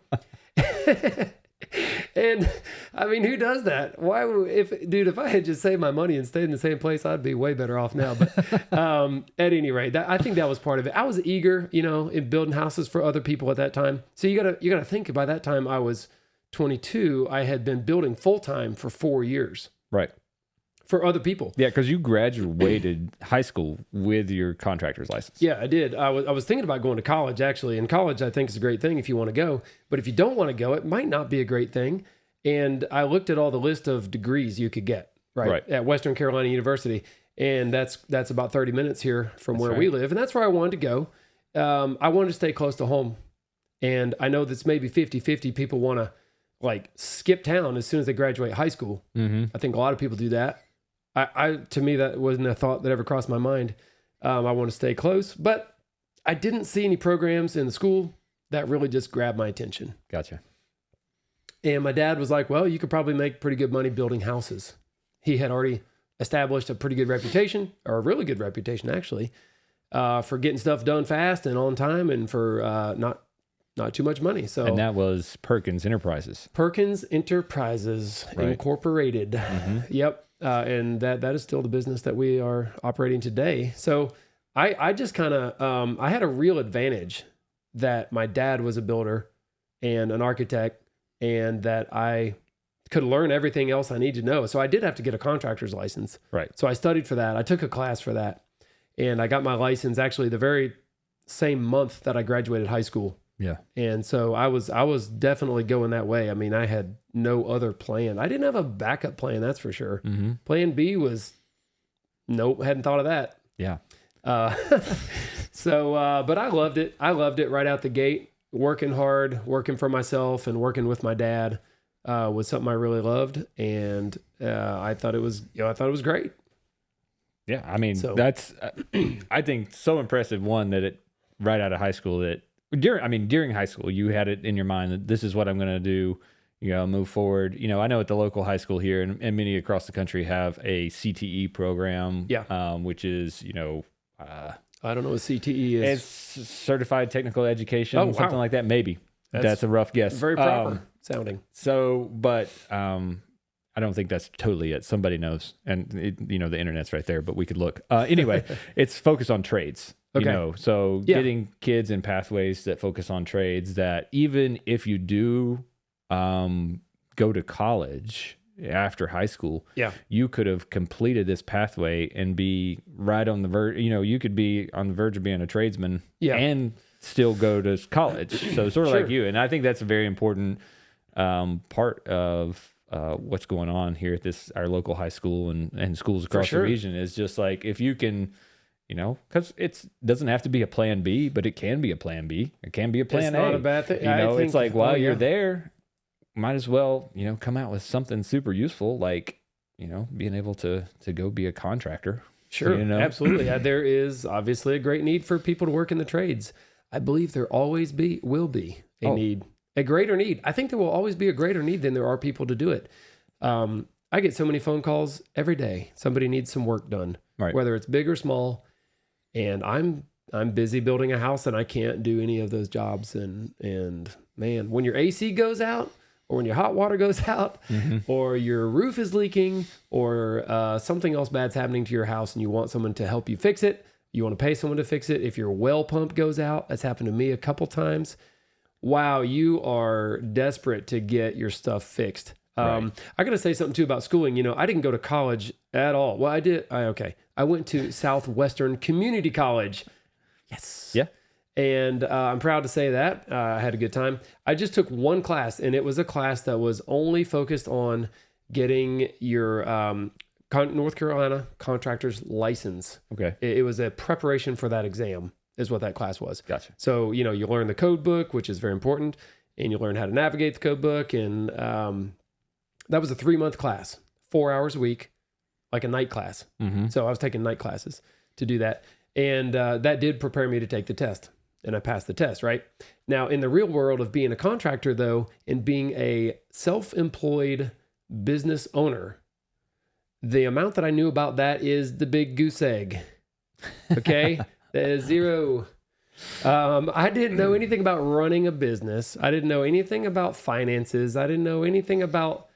And I mean, who does that? If I had just saved my money and stayed in the same place, I'd be way better off now. But at any rate, I think that was part of it. I was eager, in building houses for other people at that time. So you gotta think by that time I was 22, I had been building full time for 4 years. Right. For other people. Yeah, because you graduated high school with your contractor's license. Yeah, I did. I was thinking about going to college, actually. And college, I think, is a great thing if you want to go. But if you don't want to go, it might not be a great thing. And I looked at all the list of degrees you could get, right. At Western Carolina University. And that's about 30 minutes here from where we live. And that's where I wanted to go. I wanted to stay close to home. And I know that's maybe 50-50. People want to like skip town as soon as they graduate high school. Mm-hmm. I think a lot of people do that. To me, that wasn't a thought that ever crossed my mind. I want to stay close, but I didn't see any programs in the school that really just grabbed my attention. Gotcha. And my dad was like, well, you could probably make pretty good money building houses. He had already established a pretty good reputation, or a really good reputation actually, for getting stuff done fast and on time and for not too much money. So, and that was Perkins Enterprises. Perkins Enterprises Incorporated. Mm-hmm. Yep. And that is still the business that we are operating today. So I just kind of, I had a real advantage that my dad was a builder and an architect and that I could learn everything else I need to know. So I did have to get a contractor's license. Right. So I studied for that. I took a class for that and I got my license actually the very same month that I graduated high school. Yeah. And so I was definitely going that way. I mean, I had no other plan. I didn't have a backup plan, that's for sure. Mm-hmm. Plan B was, nope, hadn't thought of that. Yeah. But I loved it. I loved it right out the gate. Working hard, working for myself and working with my dad was something I really loved. And I thought it was great. Yeah. I mean, that's, I think so impressive. One, that it right out of high school that, during high school, you had it in your mind that this is what I'm going to do, move forward. I know at the local high school here and many across the country have a CTE program, which is, I don't know what CTE is. It's Certified Technical Education, something like that. Maybe. That's a rough guess. Very proper sounding. So, but I don't think that's totally it. Somebody knows. And, the internet's right there, but we could look. Anyway, it's focused on trades. So getting kids in pathways that focus on trades that even if you do go to college after high school, you could have completed this pathway and be right on the verge. You could be on the verge of being a tradesman and still go to college. So sort of like you. And I think that's a very important part of what's going on here at our local high school and schools across the region is just like, if you can, because it doesn't have to be a plan B, but it can be a plan B. It can be a plan A. It's not a bad thing. It's like, while you're there, might as well, come out with something super useful, like, being able to go be a contractor. Sure, absolutely. There is obviously a great need for people to work in the trades. I believe there always will be a need a greater need. I think there will always be a greater need than there are people to do it. I get so many phone calls every day. Somebody needs some work done, Right. whether it's big or small. And I'm busy building a house and I can't do any of those jobs. And man, when your AC goes out or when your hot water goes out or your roof is leaking or something else bad's happening to your house and you want someone to help you fix it, you want to pay someone to fix it. If your well pump goes out, that's happened to me a couple times. Wow, you are desperate to get your stuff fixed. Right. I got to say something too about schooling. I didn't go to college at all. Well, I did. I went to Southwestern Community College. Yes. Yeah. And I'm proud to say that. I had a good time. I just took one class, and it was a class that was only focused on getting your North Carolina contractor's license. Okay. It was a preparation for that exam, is what that class was. Gotcha. So, you learn the code book, which is very important, and you learn how to navigate the code book. And that was a 3-month class, 4 hours a week, like a night class. So I was taking night classes to do that. And that did prepare me to take the test. And I passed the test, right? Now, in the real world of being a contractor, though, and being a self-employed business owner, the amount that I knew about that is the big goose egg. Okay? That is zero. I didn't know anything about running a business. I didn't know anything about finances. I didn't know anything about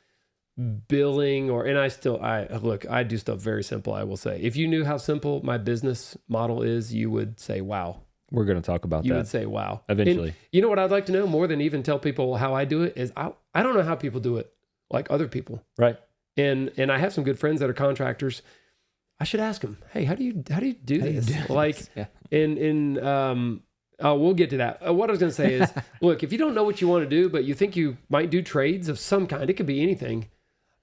billing I do stuff very simple. I will say, if you knew how simple my business model is, you would say, wow. We're going to talk about that. You would say, wow. Eventually. And you know what I'd like to know more than even tell people how I do it is I don't know how people do it like other people. Right. And I have some good friends that are contractors. I should ask them, hey, how do you do this? We'll get to that. What I was going to say is, look, if you don't know what you want to do, but you think you might do trades of some kind, it could be anything.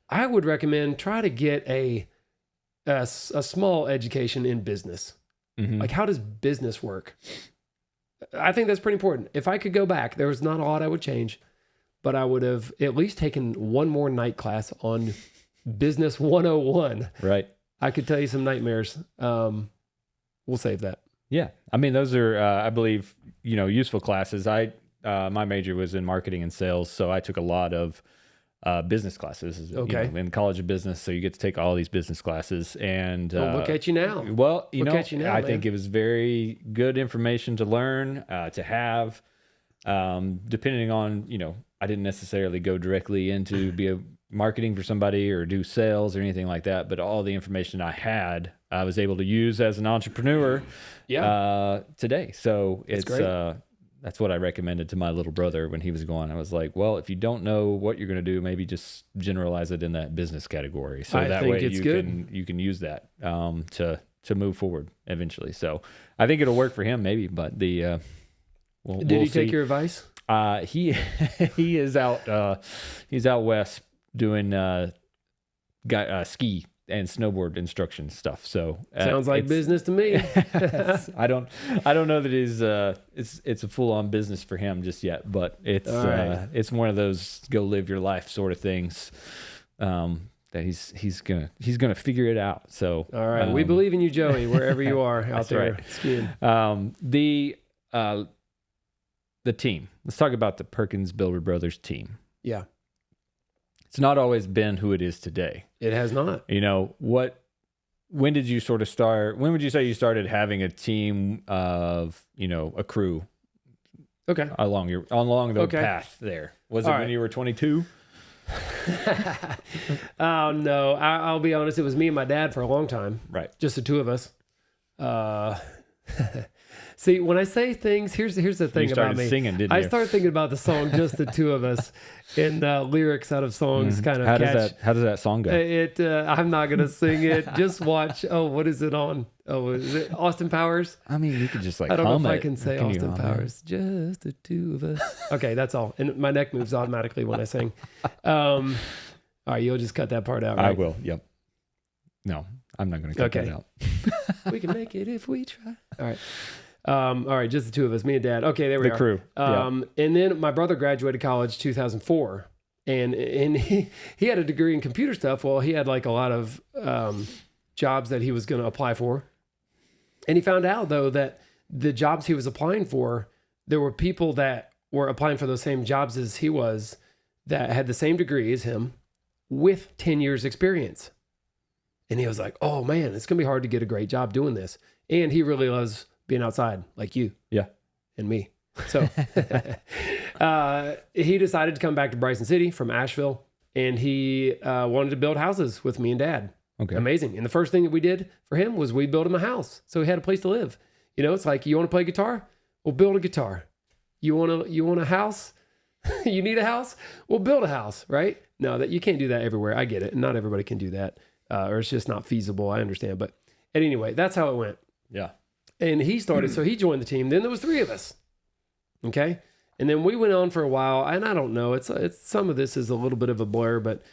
I would recommend try to get a small education in business. Like, how does business work? I think that's pretty important. If I could go back, there was not a lot I would change, but I would have at least taken one more night class on Business 101. Right. I could tell you some nightmares. We'll save that. Yeah. I mean, those are, I believe, useful classes. My major was in marketing and sales, so I took a lot of business classes in the College of Business. So you get to take all these business classes and look at you now. Well, I think it was very good information to learn, to have, depending on, I didn't necessarily go directly into be a marketing for somebody or do sales or anything like that, but all the information I had, I was able to use as an entrepreneur today. So it's great. That's what I recommended to my little brother when he was going. I was like, well, if you don't know what you're going to do, maybe just generalize it in that business category. So that way you can use that to move forward eventually. So I think it'll work for him maybe, but did he take your advice? He is out he's out west doing ski and snowboard instruction stuff. So sounds like business to me. I don't know that it's a full on business for him just yet, but it's one of those go live your life sort of things that he's gonna figure it out. So all right, we believe in you, Joey, wherever you are out there skiing. The team. Let's talk about the Perkins Builder Brothers team. Yeah. It's not always been who it is today. It has not. When did you sort of start? When would you say you started having a team of, a crew? Okay. Along the path there. Was it when you were 22? Oh no, I'll be honest. It was me and my dad for a long time. Right. Just the two of us. See, when I say things, here's the thing about me. Singing, didn't you? I started thinking about the song "Just the Two of Us" and lyrics out of songs. Kind of how does that song go? I'm not gonna sing it. Just watch. Oh, what is it on? Oh, is it Austin Powers? I mean, you could just I don't know if I can say Austin Powers. Just the two of us. Okay, that's all. And my neck moves automatically when I sing. All right, you'll just cut that part out, right? I will. Yep. No, I'm not gonna cut that out. We can make it if we try. All right, just the two of us, me and Dad. Okay, there we are. The crew. And then my brother graduated college 2004, and he had a degree in computer stuff. Well, he had like a lot of jobs that he was going to apply for, and he found out though that the jobs he was applying for, there were people that were applying for those same jobs as he was that had the same degree as him with 10 years experience. And he was like, oh man, it's going to be hard to get a great job doing this. And he really loves being outside like you. Yeah. And me. So he decided to come back to Bryson City from Asheville, and he wanted to build houses with me and Dad. Okay. Amazing. And the first thing that we did for him was we built him a house. So he had a place to live. You know, it's like, you want to play guitar? We'll build a guitar. You want a house? You need a house? We'll build a house, right? No, that you can't do that everywhere. I get it. Not everybody can do that. Or it's just not feasible. I understand. But anyway, that's how it went. Yeah. And he started, so he joined the team. Then there was 3 of us. Okay. And then we went on for a while, and I don't know, it's some of this is a little bit of a blur, but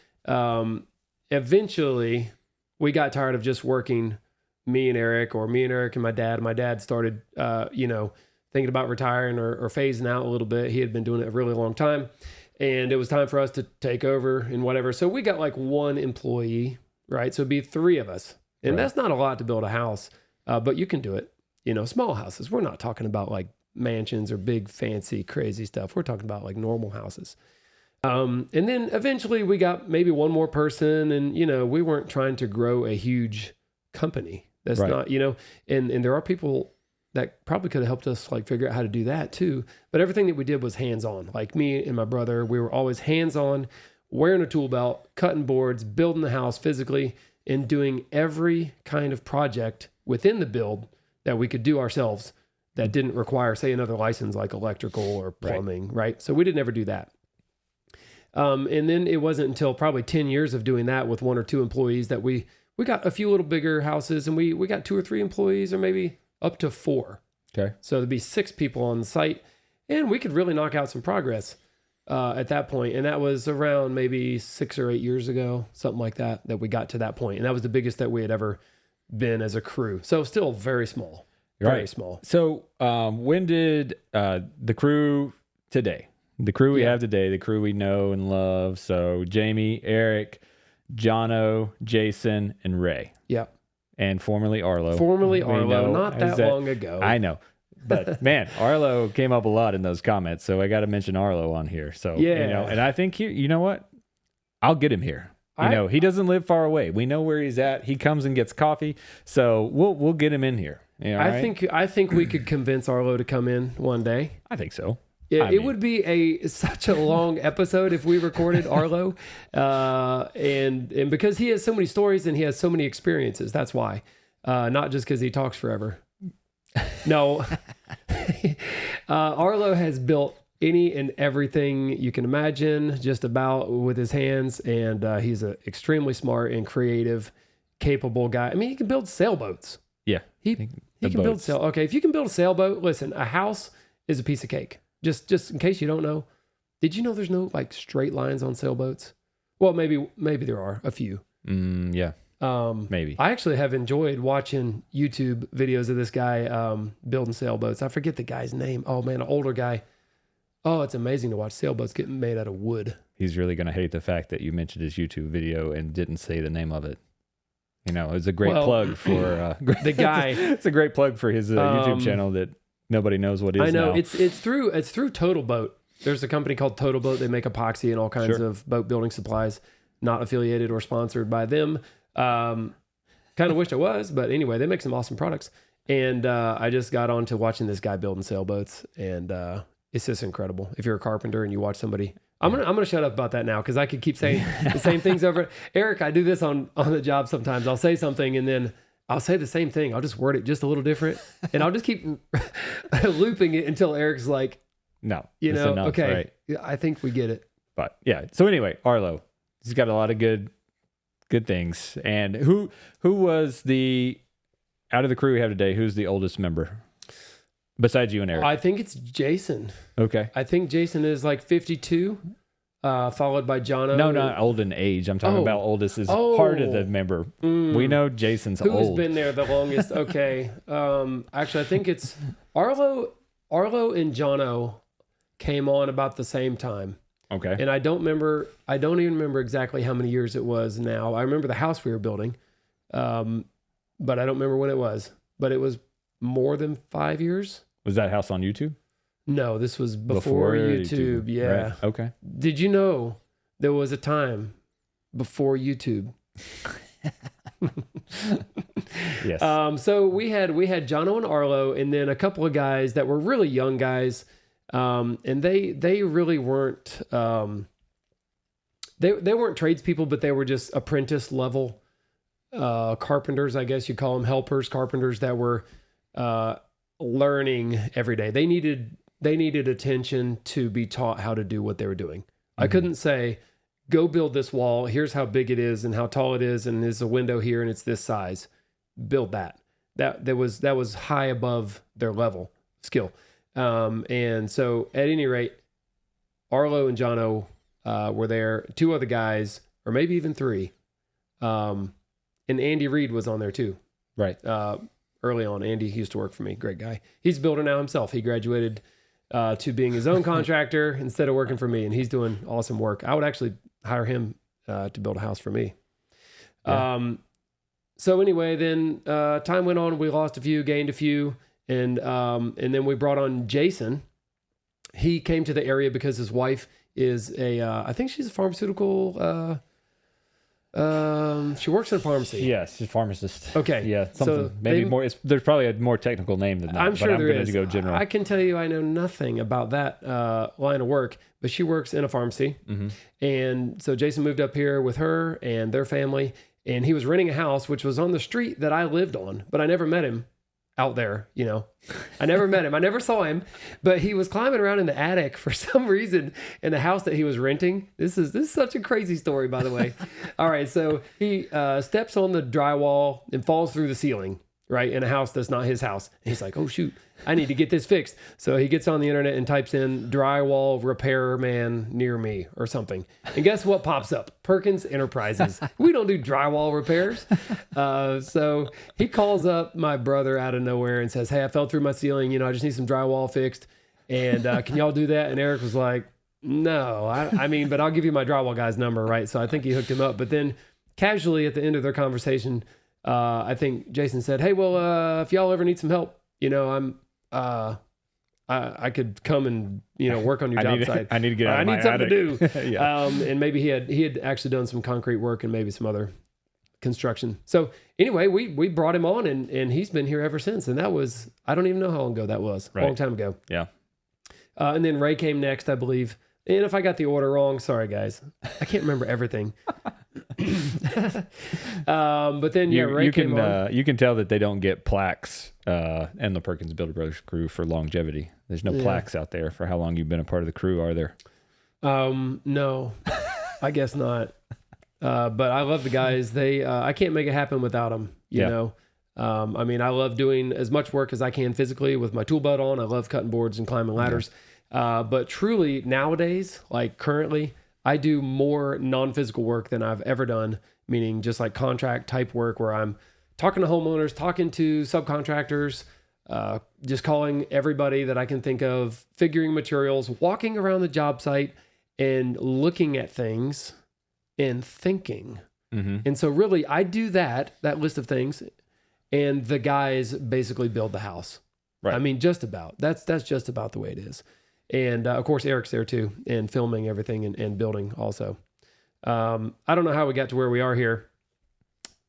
eventually we got tired of just working, me and Eric and my dad. My dad started, thinking about retiring or phasing out a little bit. He had been doing it a really long time, and it was time for us to take over and whatever. So we got like 1 employee, right? So it'd be 3 of us, and that's not a lot to build a house, but you can do it. Small houses. We're not talking about like mansions or big fancy crazy stuff. We're talking about like normal houses. And then eventually we got maybe 1 more person, and we weren't trying to grow a huge company. That's not, and there are people that probably could have helped us like figure out how to do that too. But everything that we did was hands-on. Like me and my brother, we were always hands-on, wearing a tool belt, cutting boards, building the house physically, and doing every kind of project within the build that we could do ourselves that didn't require, say, another license like electrical or plumbing, right? So we didn't ever do that. And then it wasn't until probably 10 years of doing that with 1 or 2 employees that we got a few little bigger houses, and we got 2 or 3 employees, or maybe up to 4. Okay. So there'd be 6 people on the site, and we could really knock out some progress at that point. And that was around maybe 6 or 8 years ago, something like that we got to that point. And that was the biggest that we had ever been as a crew. So still very small. Very small. So when did the crew today, the crew we have today, the crew we know and love, so Jaime, Eric, Jono, Jason, and Ray. Yeah. And formerly Arlo. Not that long ago. I know. But man, Arlo came up a lot in those comments, so I got to mention Arlo on here. So, and I think you know what? I'll get him here. He doesn't live far away. We know where he's at. He comes and gets coffee. So we'll get him in here. I think we could convince Arlo to come in one day. I think so. It would be such a long episode if we recorded Arlo, and because he has so many stories and he has so many experiences. That's why, not just because he talks forever. No, Arlo has built any and everything you can imagine, just about, with his hands, and he's an extremely smart and creative, capable guy. I mean, he can build sailboats. Yeah, he can build sail. Okay, if you can build a sailboat, listen, a house is a piece of cake. Just in case you don't know, did you know there's no like straight lines on sailboats? Well, maybe there are a few. Yeah. Maybe. I actually have enjoyed watching YouTube videos of this guy building sailboats. I forget the guy's name. Oh man, an older guy. Oh, it's amazing to watch sailboats getting made out of wood. He's really going to hate the fact that you mentioned his YouTube video and didn't say the name of it. It's a great plug for the guy. It's a great plug for his YouTube channel that nobody knows what it is. I know now. It's through Total Boat. There's a company called Total Boat. They make epoxy and all kinds of boat building supplies. Not affiliated or sponsored by them. Kind of wished I was, but anyway, they make some awesome products. And I just got on to watching this guy building sailboats, and it's just incredible. If you're a carpenter and you watch somebody, I'm gonna shut up about that now because I could keep saying the same things over. Eric, I do this on the job sometimes. I'll say something and then I'll say the same thing. I'll just word it just a little different, and I'll just keep looping it until Eric's like, "No, enough, okay, right? Yeah, I think we get it." But yeah. So anyway, Arlo, he's got a lot of good things. And who was out of the crew we have today? Who's the oldest member besides you and Eric? I think it's Jason. Okay. I think Jason is like 52. Followed by Jono. No, not old in age. I'm talking about oldest as part of the member. We know Jason's old. Who's been there the longest? Okay. Actually, I think it's Arlo and Jono came on about the same time. Okay. And I don't even remember exactly how many years it was now. I remember the house we were building, but I don't remember when it was. But it was more than 5 years. Was that house on YouTube? No, this was before YouTube. Yeah. Right. Okay. Did you know there was a time before YouTube? Yes. So we had Jono and Arlo, and then a couple of guys that were really young guys, and they really weren't they weren't tradespeople, but they were just apprentice level carpenters, I guess you call them, helpers, carpenters that were learning every day. They needed attention to be taught how to do what they were doing. Mm-hmm. I couldn't say, go build this wall. Here's how big it is and how tall it is, and there's a window here and it's this size. Build that. That was high above their level skill. And so at any rate, Arlo and Jono were there. Two other guys, or maybe even three. And Andy Reid was on there too. Right. Early on, Andy used to work for me. Great guy. He's a builder now himself. He graduated to being his own contractor instead of working for me, and he's doing awesome work. I would actually hire him to build a house for me. Yeah. So anyway, then time went on. We lost a few, gained a few, and then we brought on Jason. He came to the area because his wife is I think she's a pharmaceutical. She works in a pharmacy. Yes, she's a pharmacist. Okay. Yeah, something maybe more. There's probably a more technical name than that. I'm sure there is. Go general. I can tell you, I know nothing about that line of work, but she works in a pharmacy, and so Jason moved up here with her and their family, and he was renting a house which was on the street that I lived on, but I never met him out there. I never met him. I never saw him, but he was climbing around in the attic for some reason in the house that he was renting. This is such a crazy story, by the way. All right. So he steps on the drywall and falls through the ceiling, right, in a house that's not his house. And he's like, oh shoot, I need to get this fixed. So he gets on the internet and types in drywall repairman near me or something. And guess what pops up? Perkins Enterprises. We don't do drywall repairs. So he calls up my brother out of nowhere and says, hey, I fell through my ceiling. I just need some drywall fixed. And can y'all do that? And Eric was like, no, I mean, but I'll give you my drywall guy's number, right? So I think he hooked him up. But then casually at the end of their conversation, I think Jason said, hey, well, if y'all ever need some help, I could come and work on your job site. I need to get out of my something attic. to do. Yeah. And maybe he had actually done some concrete work and maybe some other construction. So anyway, we brought him on and he's been here ever since. And that was, I don't even know how long ago that was. Right. A long time ago. Yeah. And then Ray came next, I believe. And if I got the order wrong, sorry guys, I can't remember everything. But then Ray came on. You can tell that they don't get plaques and the Perkins Builder Brothers crew for longevity. There's no plaques out there for how long you've been a part of the crew, are there? No, I guess not. But I love the guys. They I can't make it happen without them. You know. I mean, I love doing as much work as I can physically with my tool belt on. I love cutting boards and climbing ladders. But truly nowadays, like currently, I do more non-physical work than I've ever done, meaning just like contract type work where I'm talking to homeowners, talking to subcontractors, just calling everybody that I can think of, figuring materials, walking around the job site and looking at things and thinking. Mm-hmm. And so really I do that list of things, and the guys basically build the house. Right. I mean, just about. That's just about the way it is. And of course, Eric's there too, and filming everything and building also. I don't know how we got to where we are here.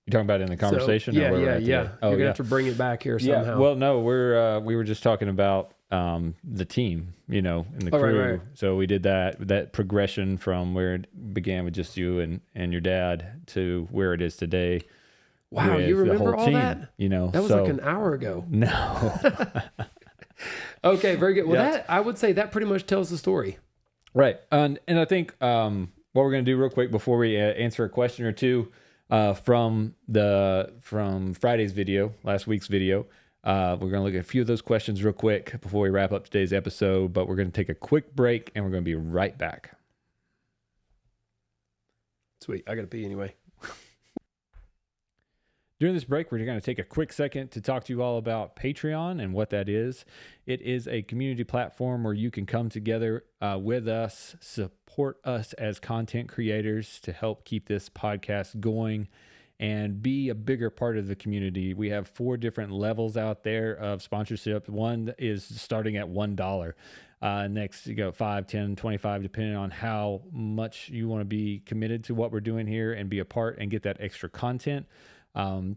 You talking about in the conversation? So, yeah. Oh, You're gonna have to bring it back here somehow. Yeah. Well, no, we were just talking about the team, in the crew. Right. So we did that progression from where it began with just you and your dad to where it is today. Wow, you remember all team, that? That was like an hour ago. No. Okay, very good. Well, that I would say that pretty much tells the story. Right. And I think what we're going to do real quick before we answer a question or two from Friday's video, last week's video, we're going to look at a few of those questions real quick before we wrap up today's episode, but we're going to take a quick break and we're going to be right back. Sweet. I got to pee anyway. During this break, we're going to take a quick second to talk to you all about Patreon and what that is. It is a community platform where you can come together with us, support us as content creators to help keep this podcast going and be a bigger part of the community. We have 4 different levels out there of sponsorship. One is starting at $1. Next, you go 5, 10, 25, depending on how much you want to be committed to what we're doing here and be a part and get that extra content.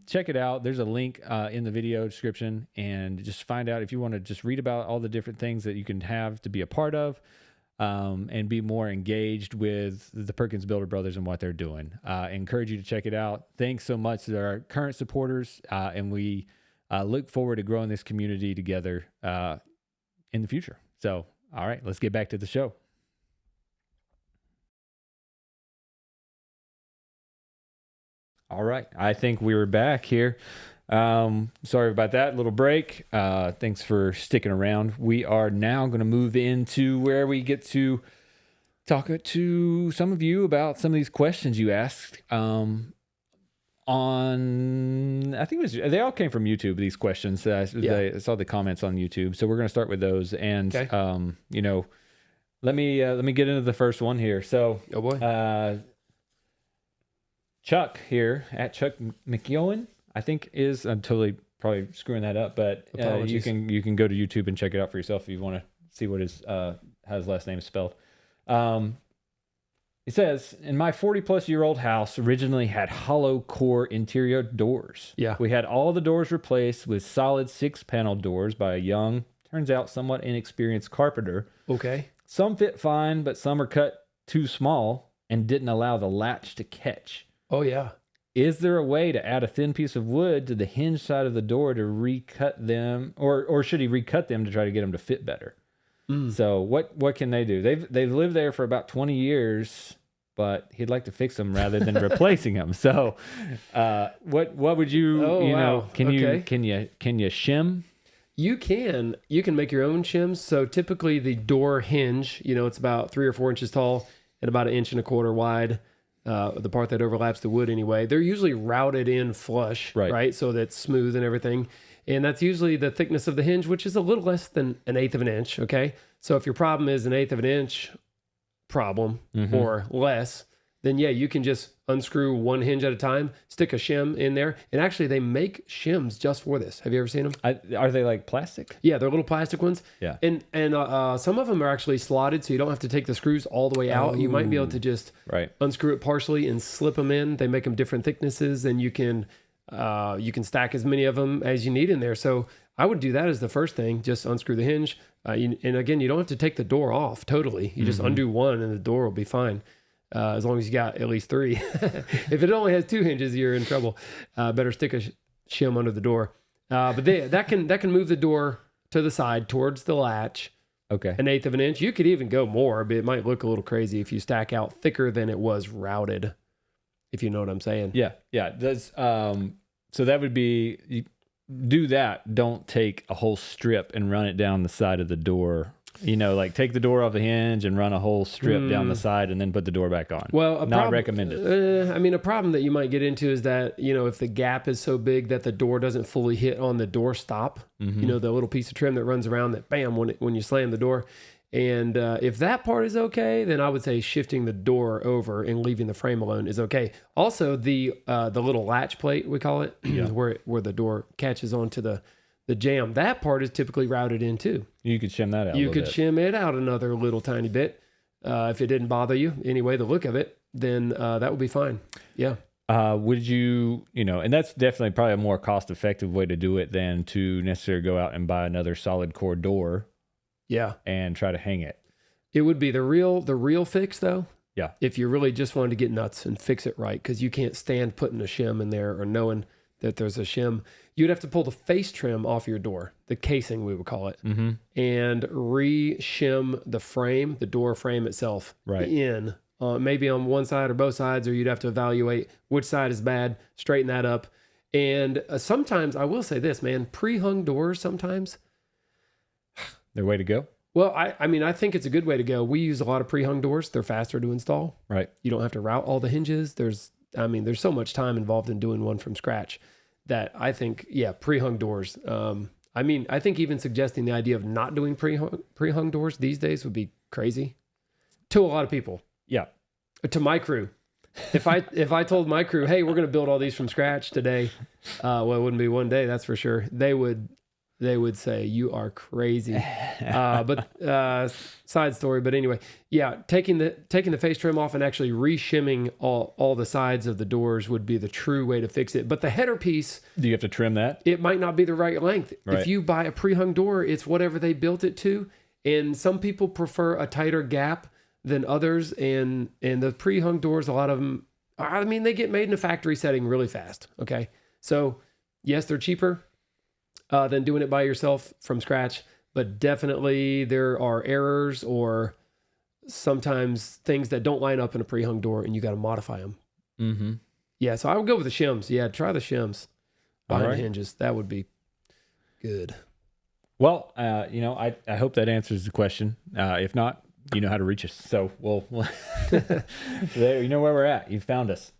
Check it out. There's a link in the video description, and just find out if you want to just read about all the different things that you can have to be a part of, and be more engaged with the Perkins Builder Brothers and what they're doing. I encourage you to check it out. Thanks so much to our current supporters, and we look forward to growing this community together in the future. So, all right, let's get back to the show. All right, I think we were back here. Sorry about that little break. Thanks for sticking around. We are now going to move into where we get to talk to some of you about some of these questions you asked. I think they all came from YouTube, these questions. I saw the comments on YouTube. So we're going to start with those. And, Okay. let me get into the first one here. So, Oh boy. Chuck here at Chuck McEwen, I think I'm totally probably screwing that up, but you can go to YouTube and check it out for yourself if you want to see what how his last name is spelled. It says, in my 40-plus-year-old house originally had hollow core interior doors. Yeah. We had all the doors replaced with solid 6-panel doors by a young, turns out somewhat inexperienced carpenter. Okay. Some fit fine, but some are cut too small and didn't allow the latch to catch. Oh yeah. Is there a way to add a thin piece of wood to the hinge side of the door to recut them, or should he recut them to try to get them to fit better? So what can they do? They've lived there for about 20 years, but he'd like to fix them rather than replacing them. So, what would you can you shim? You can make your own shims. So typically the door hinge, it's about 3 or 4 inches tall and about 1.25 inches wide. The part that overlaps the wood anyway. They're usually routed in flush, right? So that's smooth and everything. And that's usually the thickness of the hinge, which is a little less than 1/8 of an inch, okay? So if your problem is 1/8 of an inch problem or less, then yeah, you can just unscrew one hinge at a time, stick a shim in there. And actually they make shims just for this. Have you ever seen them? Are they like plastic? Yeah, they're little plastic ones. Yeah. And some of them are actually slotted, so you don't have to take the screws all the way out. You might be able to just unscrew it partially and slip them in. They make them different thicknesses, and you can stack as many of them as you need in there. So I would do that as the first thing. Just unscrew the hinge. And again, you don't have to take the door off totally. You just undo one and the door will be fine. As long as you got at least 3. If it only has 2 hinges, you're in trouble. Better stick a shim under the door. But that can move the door to the side towards the latch. Okay. 1/8 of an inch. You could even go more, but it might look a little crazy if you stack out thicker than it was routed. If you know what I'm saying. Yeah. Yeah. Does so that would be, do that. Don't take a whole strip and run it down the side of the door. Like take the door off the hinge and run a whole strip down the side and then put the door back on. Well, not recommended. A problem that you might get into is that, if the gap is so big that the door doesn't fully hit on the door stop, the little piece of trim that runs around that bam, when you slam the door. And if that part is okay, then I would say shifting the door over and leaving the frame alone is okay. Also, the little latch plate, we call it, where the door catches onto the jamb, that part is typically routed in too. You could shim that out. You could shim it out another little tiny bit. If it didn't bother you anyway, the look of it, then that would be fine. Yeah. Would you, and that's definitely probably a more cost-effective way to do it than to necessarily go out and buy another solid core door. Yeah. And try to hang it. It would be the real fix though. Yeah. If you really just wanted to get nuts and fix it right, because you can't stand putting a shim in there or knowing that there's a shim. You'd have to pull the face trim off your door, the casing we would call it, and re-shim the frame, the door frame itself, in, maybe on one side or both sides, or you'd have to evaluate which side is bad, straighten that up. And sometimes, I will say this, man, pre-hung doors sometimes. Their way to go? Well, I think it's a good way to go. We use a lot of pre-hung doors. They're faster to install. Right. You don't have to route all the hinges. There's so much time involved in doing one from scratch that I think, pre-hung doors. I think even suggesting the idea of not doing pre-hung doors these days would be crazy to a lot of people. Yeah. To my crew. If I told my crew, hey, we're going to build all these from scratch today, well, it wouldn't be one day, that's for sure. They would say you are crazy. But side story. But anyway, yeah, taking the face trim off and actually re-shimming all the sides of the doors would be the true way to fix it. But the header piece, do you have to trim that? It might not be the right length. Right. If you buy a pre-hung door, it's whatever they built it to, and some people prefer a tighter gap than others. And the pre-hung doors, a lot of them, I mean, they get made in a factory setting really fast. Okay, so yes, they're cheaper than doing it by yourself from scratch, but definitely there are errors or sometimes things that don't line up in a pre-hung door, and you got to modify them. Mm-hmm. Yeah, so I would go with the shims. Yeah, try the shims behind the hinges. That would be good. Well, I hope that answers the question. If not, you know how to reach us. So we'll there, you know where we're at. You found us.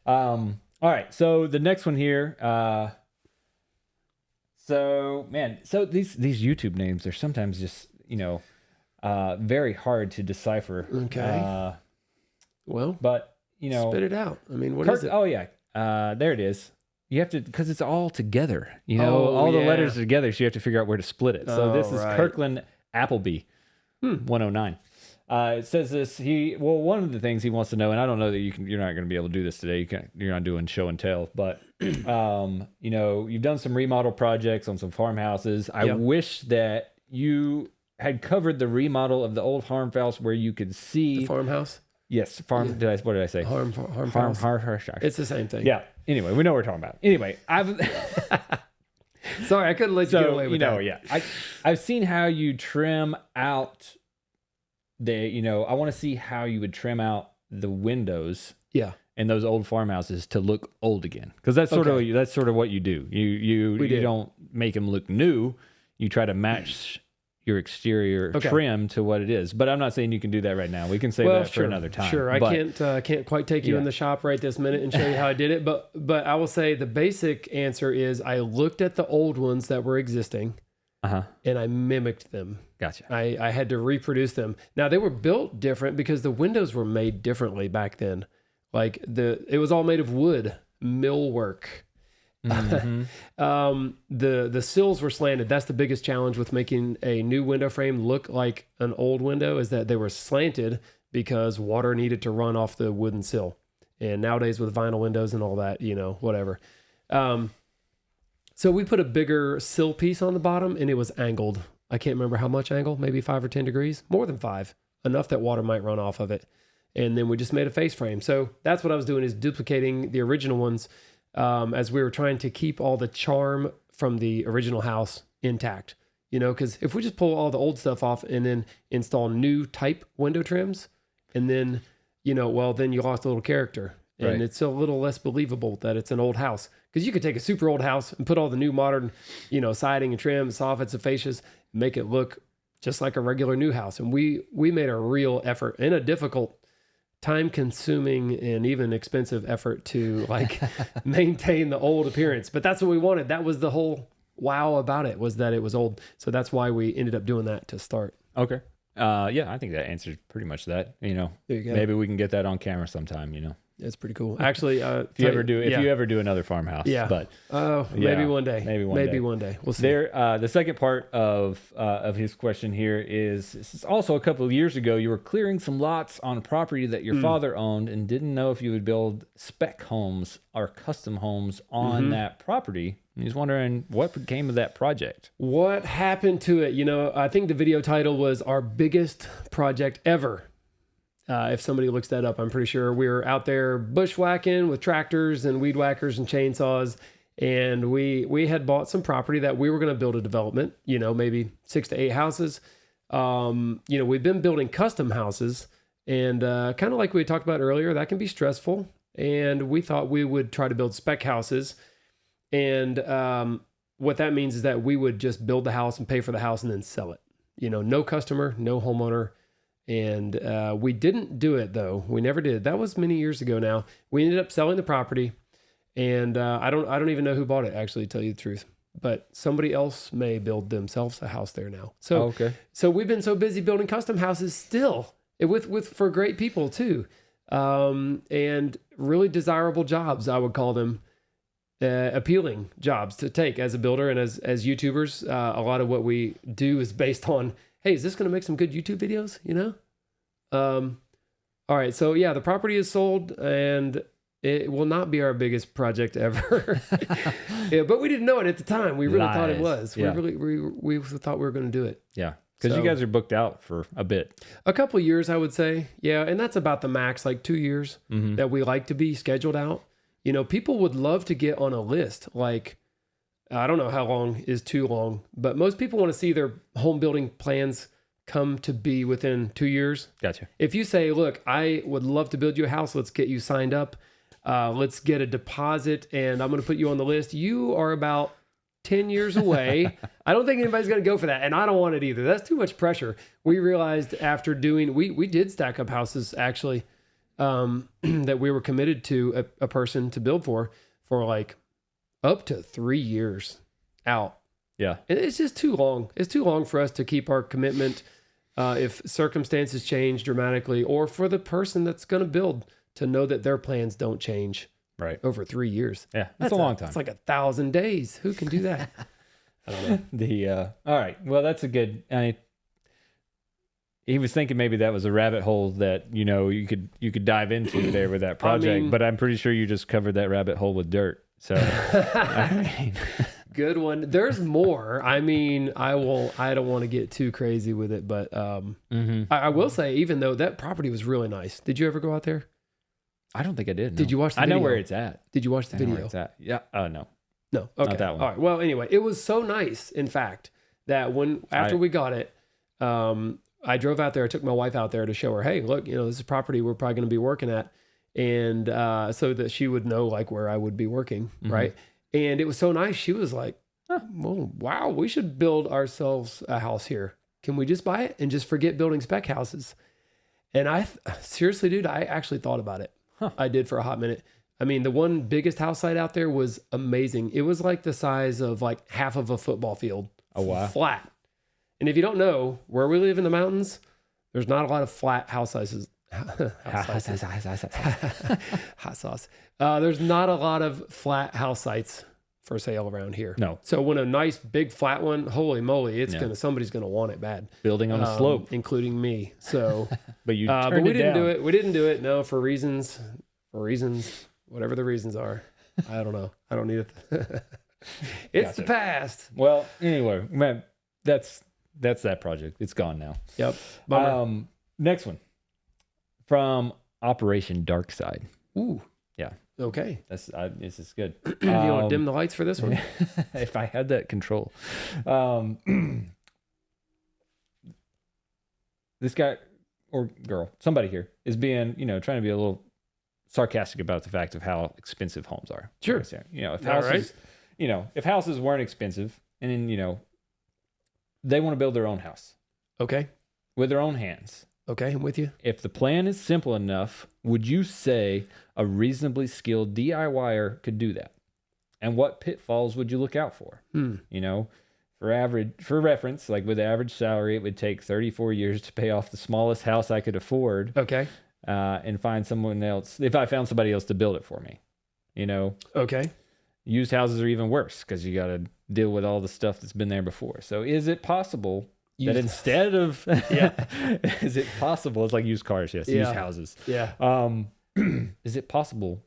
All right. So the next one here. So these YouTube names are sometimes just, very hard to decipher. Okay. Well, but spit it out. I mean, what is it? Oh yeah. There it is. You have to, because it's all together, all the letters are together. So you have to figure out where to split it. So this is Kirkland Appleby 109. It says this, one of the things he wants to know, and I don't know that you're not going to be able to do this today. You're not doing show and tell, but, you've done some remodel projects on some farmhouses. I wish that you had covered the remodel of the old farmhouse where you could see the farmhouse. Yes. What did I say? Farmhouse. It's the same thing. Yeah. Anyway, we know what we're talking about. Anyway, sorry, I couldn't let you get away with that. Yeah. I've seen how you trim out I want to see how you would trim out the windows. Yeah. In those old farmhouses to look old again. Because that's sort of what you do. You don't make them look new. You try to match your exterior trim to what it is. But I'm not saying you can do that right now. We can save that for another time. Sure, I can't quite take you in the shop right this minute and show you how I did it. But I will say the basic answer is I looked at the old ones that were existing, and I mimicked them. Gotcha. I had to reproduce them. Now they were built different because the windows were made differently back then. Like it was all made of wood, millwork. Mm-hmm. The sills were slanted. That's the biggest challenge with making a new window frame look like an old window, is that they were slanted because water needed to run off the wooden sill. And nowadays with vinyl windows and all that, whatever. So we put a bigger sill piece on the bottom and it was angled. I can't remember how much angle, maybe 5 or 10 degrees, more than 5, enough that water might run off of it. And then we just made a face frame. So that's what I was doing, is duplicating the original ones as we were trying to keep all the charm from the original house intact. Because if we just pull all the old stuff off and then install new type window trims, and then, then you lost a little character. And it's a little less believable that it's an old house. Because you could take a super old house and put all the new modern, siding and trim, soffits and fascias, make it look just like a regular new house. And we made a real effort, and a difficult, time-consuming and even expensive effort to maintain the old appearance. But that's what we wanted. That was the whole wow about it, was that it was old. So that's why we ended up doing that to start. Okay. I think that answers pretty much that. There you go. Maybe we can get that on camera sometime. It's pretty cool. Actually, if you ever do another farmhouse, but maybe one day, maybe one day. We'll see. The second part of his question here is, this is also a couple of years ago, you were clearing some lots on a property that your father owned and didn't know if you would build spec homes or custom homes on that property. And he's wondering what became of that project. What happened to it? I think the video title was Our Biggest Project Ever. If somebody looks that up, I'm pretty sure we were out there bushwhacking with tractors and weed whackers and chainsaws. And we had bought some property that we were going to build a development, maybe 6 to 8 houses. We've been building custom houses, and kind of like we talked about earlier, that can be stressful. And we thought we would try to build spec houses. And what that means is that we would just build the house and pay for the house and then sell it. No customer, no homeowner. And we didn't do it, though. We never did. That was many years ago now. We ended up selling the property, and I don't even know who bought it, actually, to tell you the truth. But somebody else may build themselves a house there now. So we've been so busy building custom houses still, for great people too. and really desirable jobs, I would call them. Appealing jobs to take as a builder and as YouTubers. A lot of what we do is based on, hey, is this going to make some good YouTube videos? You know? All right. So yeah, the property is sold and it will not be our biggest project ever. Yeah, but we didn't know it at the time. We really thought it was. Yeah. We thought we were going to do it. Yeah. Because you guys are booked out for a bit. A couple of years, I would say. Yeah. And that's about the max, like 2 years that we like to be scheduled out. You know, people would love to get on a list. Like, I don't know how long is too long, but most people want to see their home building plans come to be within 2 years. Gotcha. If you say, look, I would love to build you a house, let's get you signed up. Let's get a deposit and I'm going to put you on the list. You are about 10 years away. I don't think anybody's going to go for that. And I don't want it either. That's too much pressure. We realized after doing, we did stack up houses actually. That we were committed to a person to build for like up to 3 years out. Yeah. And it's just too long. It's too long for us to keep our commitment if circumstances change dramatically, or for the person that's going to build to know that their plans don't change over 3 years. Yeah. That's a long time. It's like 1,000 days. Who can do that? I don't know. All right. Well, that's a good, he was thinking maybe that was a rabbit hole that, you know, you could dive into there with that project, but I'm pretty sure you just covered that rabbit hole with dirt. So, good one. There's more. I mean, I don't want to get too crazy with it, but I will say, even though that property was really nice. Did you ever go out there? I don't think I did. No. Did you watch the video? I know where it's at. Did you watch the video? Know where it's at. Yeah. Oh, no. No. Okay. Not that one. All right. Well, anyway, it was so nice, in fact, that after we got it, I drove out there. I took my wife out there to show her, hey, look, you know, this is property we're probably going to be working at. And so that she would know like where I would be working. Right. And it was so nice. She was like, well, wow, we should build ourselves a house here. Can we just buy it and just forget building spec houses? And seriously, dude, I actually thought about it. I did for a hot minute. I mean, the one biggest house site out there was amazing. It was like the size of like half of a football field. Oh, wow. Flat. And if you don't know, where we live in the mountains, there's not a lot of flat house sizes. Hot sauce. There's not a lot of flat house sites for sale around here. No. So when a nice big flat one, holy moly, somebody's gonna want it bad. Building on a slope, including me. So, but we didn't do it. We didn't do it. No, for reasons, whatever the reasons are. I don't know. I don't need it. It's the past. Well, anyway, man, that's that project. It's gone now. Yep. Bummer. Next one from Operation Dark Side. Ooh. Yeah. Okay. This is good. Do you want to dim the lights for this one? If I had that control. This guy or girl, somebody here is being, trying to be a little sarcastic about the fact of how expensive homes are. Sure. If houses weren't expensive and then, they want to build their own house. Okay. With their own hands. Okay, I'm with you. If the plan is simple enough, would you say a reasonably skilled DIYer could do that? And what pitfalls would you look out for? For reference, like with the average salary, it would take 34 years to pay off the smallest house I could afford. Okay. And find someone else, if I found somebody else to build it for me, Okay. Used houses are even worse because you got to deal with all the stuff that's been there before. So is it possible that instead of, is it possible? It's like used cars, yes, used houses. Yeah. Is it possible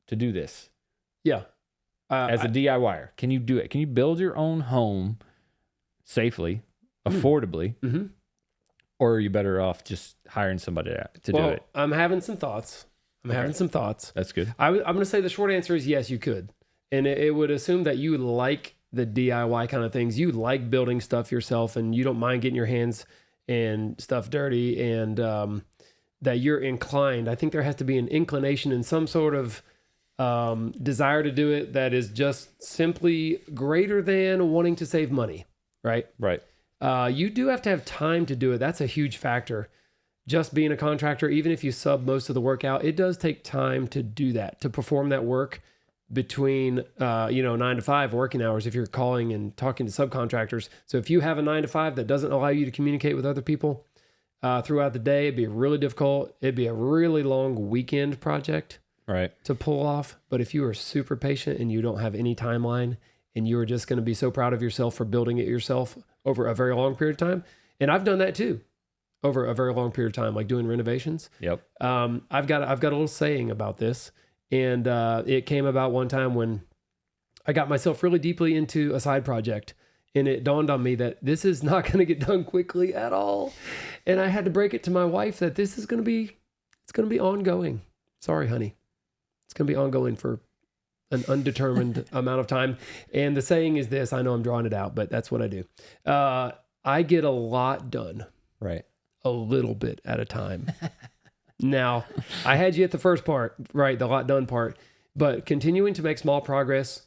to do this? Yeah. As a DIYer, can you do it? Can you build your own home safely, affordably? Mm-hmm. Or are you better off just hiring somebody to do it? I'm having some thoughts. That's good. I'm going to say the short answer is yes, you could. And it would assume that you like the DIY kind of things. You like building stuff yourself and you don't mind getting your hands and stuff dirty and that you're inclined. I think there has to be an inclination and some sort of desire to do it that is just simply greater than wanting to save money, right? Right. You do have to have time to do it. That's a huge factor. Just being a contractor, even if you sub most of the work out, it does take time to do that, to perform that work between 9 to 5 working hours if you're calling and talking to subcontractors. So if you have a 9 to 5 that doesn't allow you to communicate with other people, throughout the day. It'd be really difficult. It'd be a really long weekend project to pull off. But if you are super patient and you don't have any timeline and you are just going to be so proud of yourself for building it yourself over a very long period of time. And I've done that too over a very long period of time, like doing renovations. Yep. I've got a little saying about this. And it came about one time when I got myself really deeply into a side project. And it dawned on me that this is not going to get done quickly at all. And I had to break it to my wife that this is going to be, it's going to be ongoing. Sorry, honey. It's going to be ongoing for an undetermined amount of time. And the saying is this, I know I'm drawing it out, but that's what I do. I get a lot done. Right. A little bit at a time. Now, I had you at the first part, right? The lot done part, but continuing to make small progress,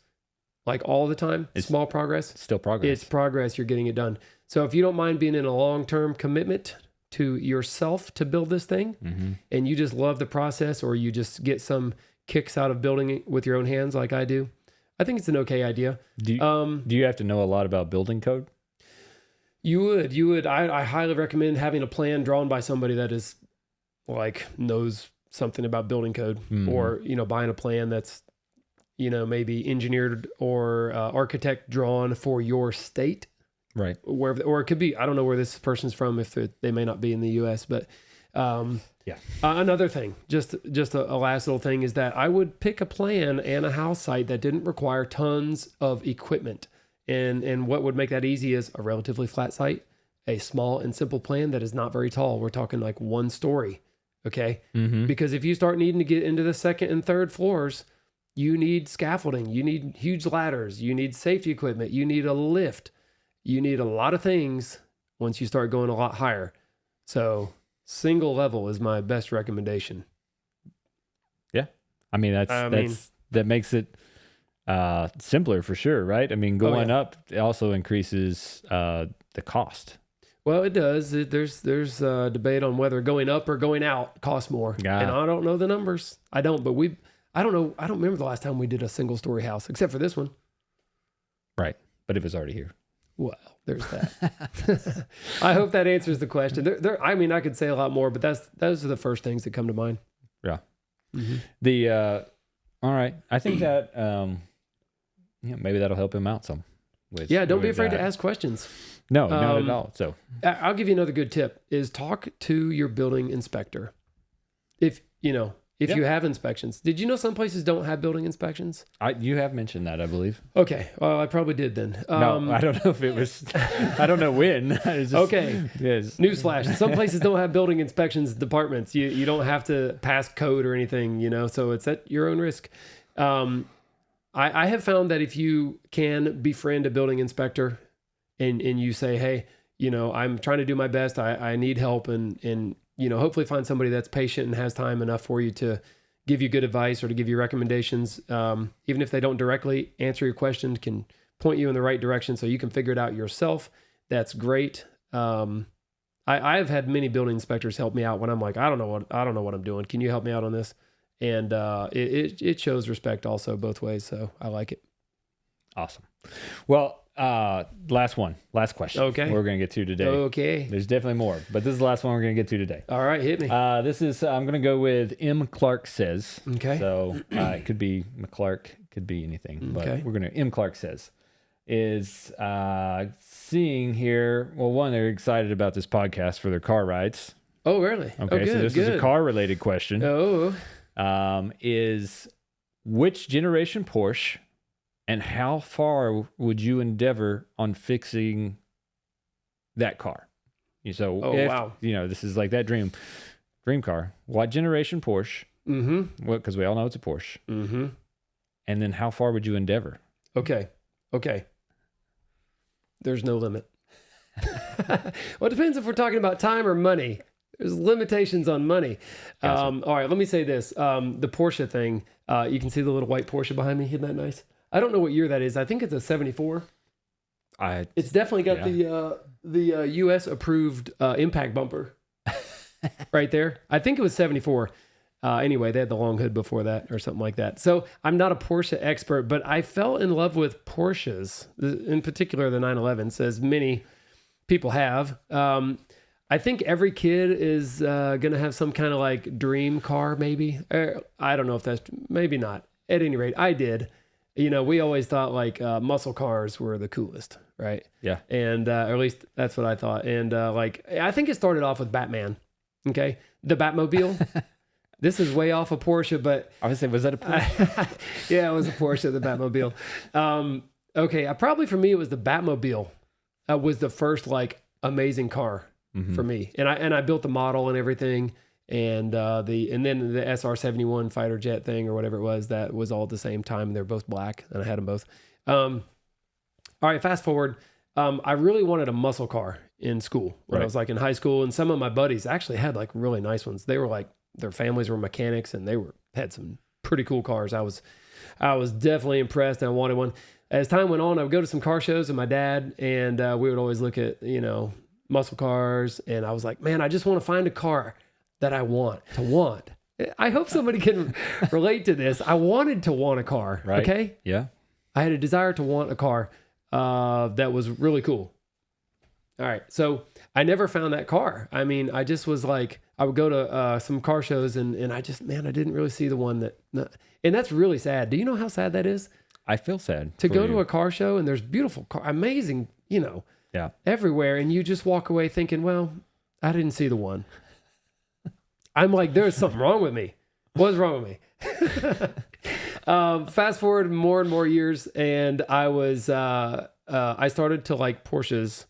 like all the time, small progress. Still progress. It's progress. You're getting it done. So if you don't mind being in a long-term commitment to yourself to build this thing, and you just love the process, or you just get some kicks out of building it with your own hands like I do, I think it's an okay idea. Do you have to know a lot about building code? You would. I highly recommend having a plan drawn by somebody that is like knows something about building code, or, buying a plan that's, maybe engineered or architect drawn for your state. Right. Or it could be, I don't know where this person's from, if they may not be in the US, but another thing, just a last little thing is that I would pick a plan and a house site that didn't require tons of equipment. And what would make that easy is a relatively flat site, a small and simple plan that is not very tall. We're talking like 1 story. Okay. Because if you start needing to get into the second and third floors, you need scaffolding, you need huge ladders, you need safety equipment, you need a lift, you need a lot of things once you start going a lot higher. So single level is my best recommendation. Yeah. I mean, that makes it simpler for sure, right? I mean, going up also increases the cost. Well, it does. There's debate on whether going up or going out costs more. And I don't know the numbers. I don't remember the last time we did a single story house, except for this one. Right. But it was already here. Well, there's that. I hope that answers the question. I could say a lot more, but those are the first things that come to mind. Yeah. All right. I think that, maybe that'll help him out some. Don't be afraid to ask questions. No, not at all. So I'll give you another good tip is talk to your building inspector. If you have inspections. Did you know some places don't have building inspections? You have mentioned that, I believe. Okay. Well, I probably did then. No, I don't know if it was, I don't know when. Okay. Yes. Newsflash. Some places don't have building inspections departments. You don't have to pass code or anything, so it's at your own risk. I have found that if you can befriend a building inspector and you say, hey, I'm trying to do my best. I need help and hopefully find somebody that's patient and has time enough for you to give you good advice or to give you recommendations. Even if they don't directly answer your question, can point you in the right direction so you can figure it out yourself. That's great. I have had many building inspectors help me out when I'm like, I don't know what I'm doing. Can you help me out on this? And it shows respect also both ways. So I like it. Awesome. Well, last question. Okay. We're going to get to today. Okay. There's definitely more, but this is the last one we're going to get to today. All right. Hit me. I'm going to go with M. Clark Says. Okay. So it could be McClark, could be anything, but okay. we're going to, M. Clark Says is seeing here. Well, one, they're excited about this podcast for their car rides. Oh, really? Okay. So this is a car related question. Oh, is which generation Porsche and how far would you endeavor on fixing that car? So, wow. This is like that dream car. What generation Porsche? Mm-hmm. Well, because we all know it's a Porsche. Mm-hmm. And then how far would you endeavor? Okay. There's no limit. Well, it depends if we're talking about time or money. There's limitations on money. Gotcha. All right, let me say this. The Porsche thing, you can see the little white Porsche behind me. Isn't that nice? I don't know what year that is. I think it's a 74. It's definitely got the U.S. approved impact bumper right there. I think it was 74. Anyway, they had the long hood before that or something like that. So I'm not a Porsche expert, but I fell in love with Porsches, in particular the 911, as many people have. I think every kid is going to have some kind of like dream car, maybe. I don't know if that's, maybe not. At any rate, I did. You know, we always thought like muscle cars were the coolest, right? Yeah. And or at least that's what I thought. And like, I think it started off with Batman. Okay. The Batmobile. This is way off a Porsche, but I would say, was that a Porsche? yeah, it was a Porsche, the Batmobile. Okay. Probably for me, it was the Batmobile. Was the first like amazing car for me. And I built the model and everything. And then the SR-71 fighter jet thing or whatever it was, that was all at the same time. They're both black and I had them both. All right, fast forward. I really wanted a muscle car in school when I was like in high school, and some of my buddies actually had like really nice ones. They were like, their families were mechanics and had some pretty cool cars. I was definitely impressed and I wanted one. As time went on, I would go to some car shows with my dad, and we would always look at, you know, muscle cars. And I was like, man, I just want to find a car that I want. I hope somebody can relate to this. I wanted to want a car. Right. Okay. Yeah. I had a desire to want a car that was really cool. All right. So I never found that car. I mean, I just was like, I would go to some car shows and I didn't really see the one and that's really sad. Do you know how sad that is? I feel sad. To go to a car show and there's beautiful amazing, you know, everywhere. And you just walk away thinking, well, I didn't see the one. I'm like, there's something wrong with me. What's wrong with me? Fast forward more and more years, and I was I started to like Porsches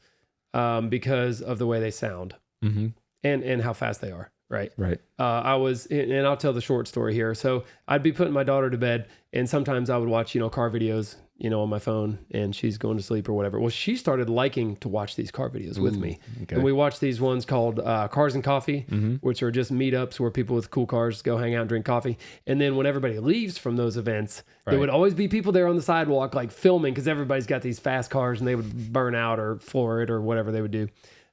because of the way they sound and how fast they are. Right. And I'll tell the short story here. So I'd be putting my daughter to bed, and sometimes I would watch, you know, car videos, you know, on my phone, and she's going to sleep or whatever. Well, she started liking to watch these car videos with me. Okay. And we watched these ones called Cars and Coffee, which are just meetups where people with cool cars go hang out and drink coffee. And then when everybody leaves from those events, there would always be people there on the sidewalk, like filming, because everybody's got these fast cars and they would burn out or floor it or whatever they would do.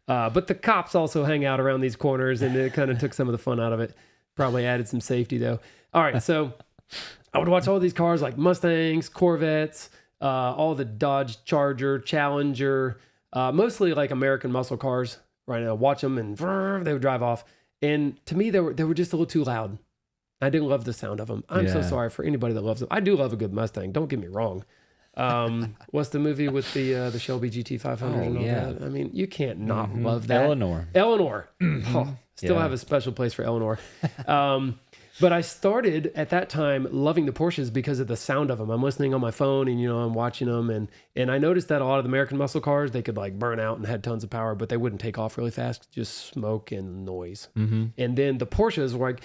But the cops also hang out around these corners, and it kind of took some of the fun out of it. Probably added some safety though. All right. So I would watch all these cars like Mustangs, Corvettes, all the Dodge Charger, Challenger, mostly like American muscle cars. Right now, watch them and they would drive off. And to me, they were just a little too loud. I didn't love the sound of them. I'm so sorry for anybody that loves them. I do love a good Mustang. Don't get me wrong. What's the movie with the Shelby GT500 and all that? I mean, you can't not love that. Eleanor. Still have a special place for Eleanor. But I started at that time loving the Porsches because of the sound of them. I'm listening on my phone and, you know, I'm watching them. And I noticed that a lot of the American muscle cars, they could like burn out and had tons of power, but they wouldn't take off really fast, just smoke and noise. And then the Porsches were like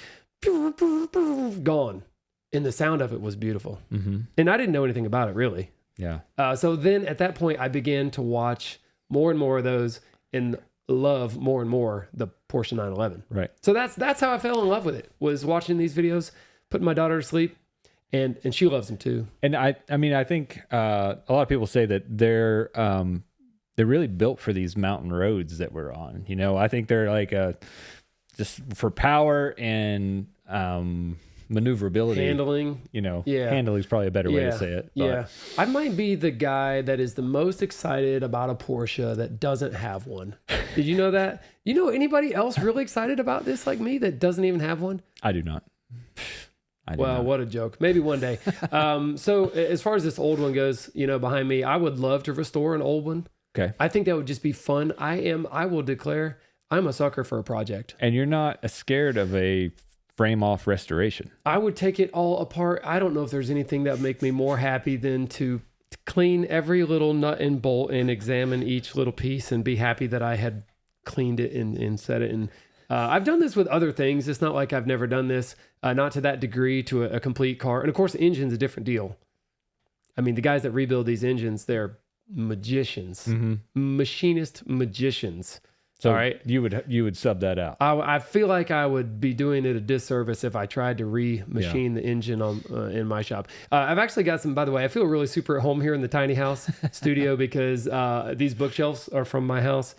gone. And the sound of it was beautiful. And I didn't know anything about it really. Yeah. So then at that point, I began to watch more and more of those and love more and more the Porsche 911. Right. So that's how I fell in love with it, was watching these videos, putting my daughter to sleep, and she loves them too. And I mean, I think a lot of people say that they're really built for these mountain roads that we're on. You know, I think they're like just for power and maneuverability, handling, you know. Handling is probably a better way to say it, but. I might be the guy that is the most excited about a Porsche that doesn't have one. Did you know that? You know anybody else really excited about this like me that doesn't even have one? I do not. What a joke. Maybe one day. So as far as this old one goes, you know, behind me, I would love to restore an old one. Okay. I think that would just be fun. I will declare I'm a sucker for a project. And you're not scared of a frame off restoration? I would take it all apart. I don't know if there's anything that would make me more happy than to clean every little nut and bolt and examine each little piece and be happy that I had cleaned it and set it. And I've done this with other things. It's not like I've never done this, not to that degree to a complete car. And of course, the engine's a different deal. I mean, the guys that rebuild these engines, they're magicians, machinist magicians. So all right, you would sub that out. I feel like I would be doing it a disservice if I tried to re-machine the engine in my shop. I've actually got some, by the way, I feel really super at home here in the tiny house studio because these bookshelves are from my house.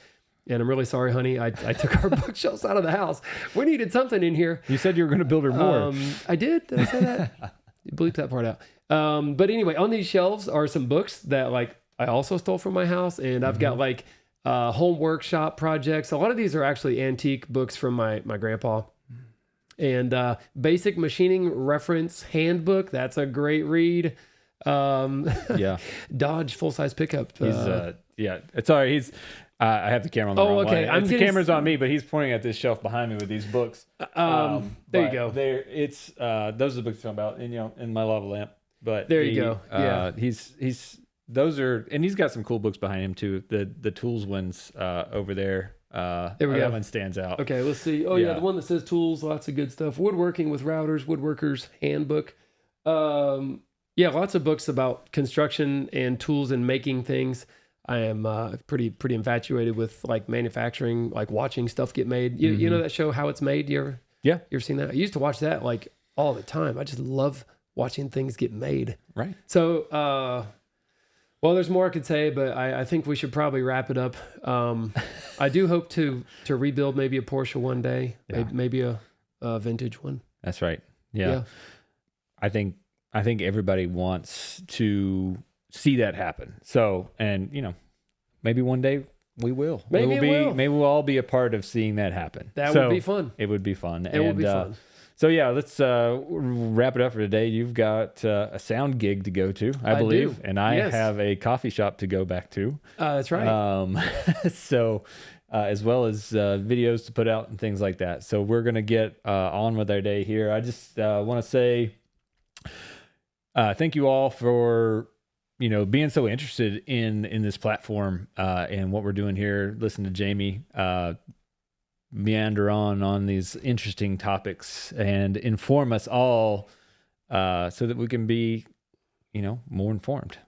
And I'm really sorry, honey. I took our bookshelves out of the house. We needed something in here. You said you were going to build her more. I did. Did I say that? You bleep that part out. But anyway, on these shelves are some books that like I also stole from my house. And I've got like home workshop projects. A lot of these are actually antique books from my grandpa. And Basic Machining Reference Handbook. That's a great read. Yeah. Dodge full-size pickup. He's it's all right. He's I have the camera on the wrong way. The camera's on me, but he's pointing at this shelf behind me with these books. There you go. Those are the books I'm talking about, and in my lava lamp. But there you go. Yeah, he's those are, and he's got some cool books behind him too. The tools ones over there. There we go. That one stands out. Okay, let's see. Oh yeah, the one that says tools, lots of good stuff. Woodworking with routers, woodworkers handbook. Yeah, lots of books about construction and tools and making things. I am pretty infatuated with like manufacturing, like watching stuff get made. You know that show How It's Made? You ever seen that? I used to watch that like all the time. I just love watching things get made. Right. So well, there's more I could say, but I think we should probably wrap it up. I do hope to rebuild maybe a Porsche one day, maybe a vintage one. That's right. Yeah. I think everybody wants to see that happen. So, and maybe one day we will. Maybe we'll all be a part of seeing that happen. That would be fun. It would be fun. It would be fun. So yeah, let's wrap it up for today. You've got a sound gig to go to, I believe, and I have a coffee shop to go back to. That's right. So as well as videos to put out and things like that. So we're gonna get on with our day here. I just want to say thank you all for being so interested in this platform and what we're doing here. Listen to Jaime meander on these interesting topics and inform us all so that we can be more informed.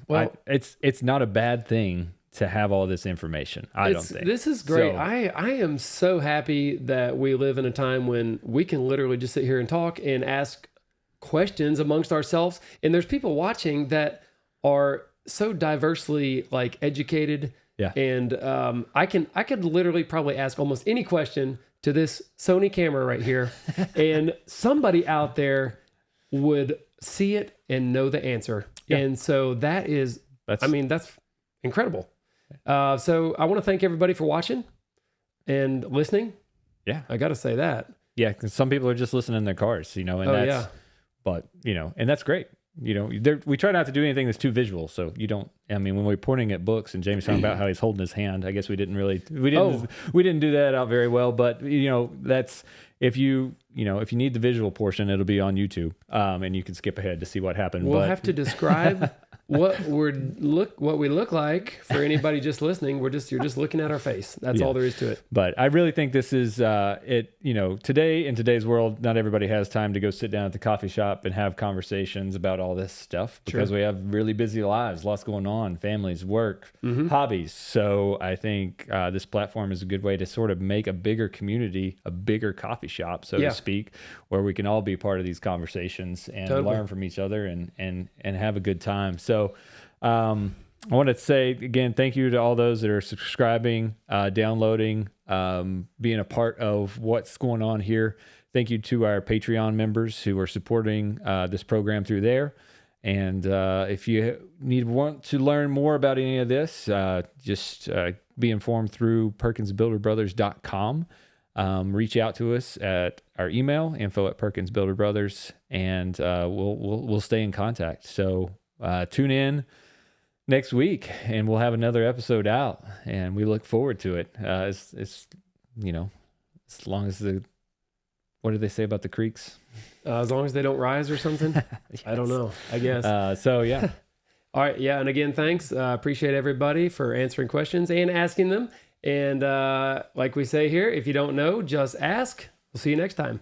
Well, it's not a bad thing to have all this information. I don't think this is great. So, I am so happy that we live in a time when we can literally just sit here and talk and ask questions amongst ourselves, and there's people watching that are so diversely like educated. Yeah. And I could literally probably ask almost any question to this Sony camera right here, and somebody out there would see it and know the answer. Yeah. And so that's incredible. So I want to thank everybody for watching and listening. Yeah. I got to say that. Yeah. Because some people are just listening in their cars, and but and that's great. We try not to do anything that's too visual. So when we're pointing at books and Jamie's talking about how he's holding his hand, I guess we didn't do that out very well, but that's, if you need the visual portion, it'll be on YouTube. And you can skip ahead to see what happened. We'll have to describe what we look like for anybody just listening. You're just looking at our face. That's all there is to it. But I really think this is today, in today's world, not everybody has time to go sit down at the coffee shop and have conversations about all this stuff because we have really busy lives, lots going on, families, work, hobbies. So I think this platform is a good way to sort of make a bigger community, a bigger coffee shop, so to speak, where we can all be part of these conversations and learn from each other and have a good time. So I want to say again, thank you to all those that are subscribing, downloading, being a part of what's going on here. Thank you to our Patreon members who are supporting this program through there. And if you want to learn more about any of this, just be informed through PerkinsBuilderBrothers.com. Reach out to us at our email, info@PerkinsBuilderBrothers, and we'll stay in contact. So tune in next week and we'll have another episode out, and we look forward to it. It's as long as what do they say about the creeks? As long as they don't rise or something. Yes. I don't know, I guess. So yeah. All right. Yeah. And again, thanks. Appreciate everybody for answering questions and asking them. And like we say here, if you don't know, just ask. We'll see you next time.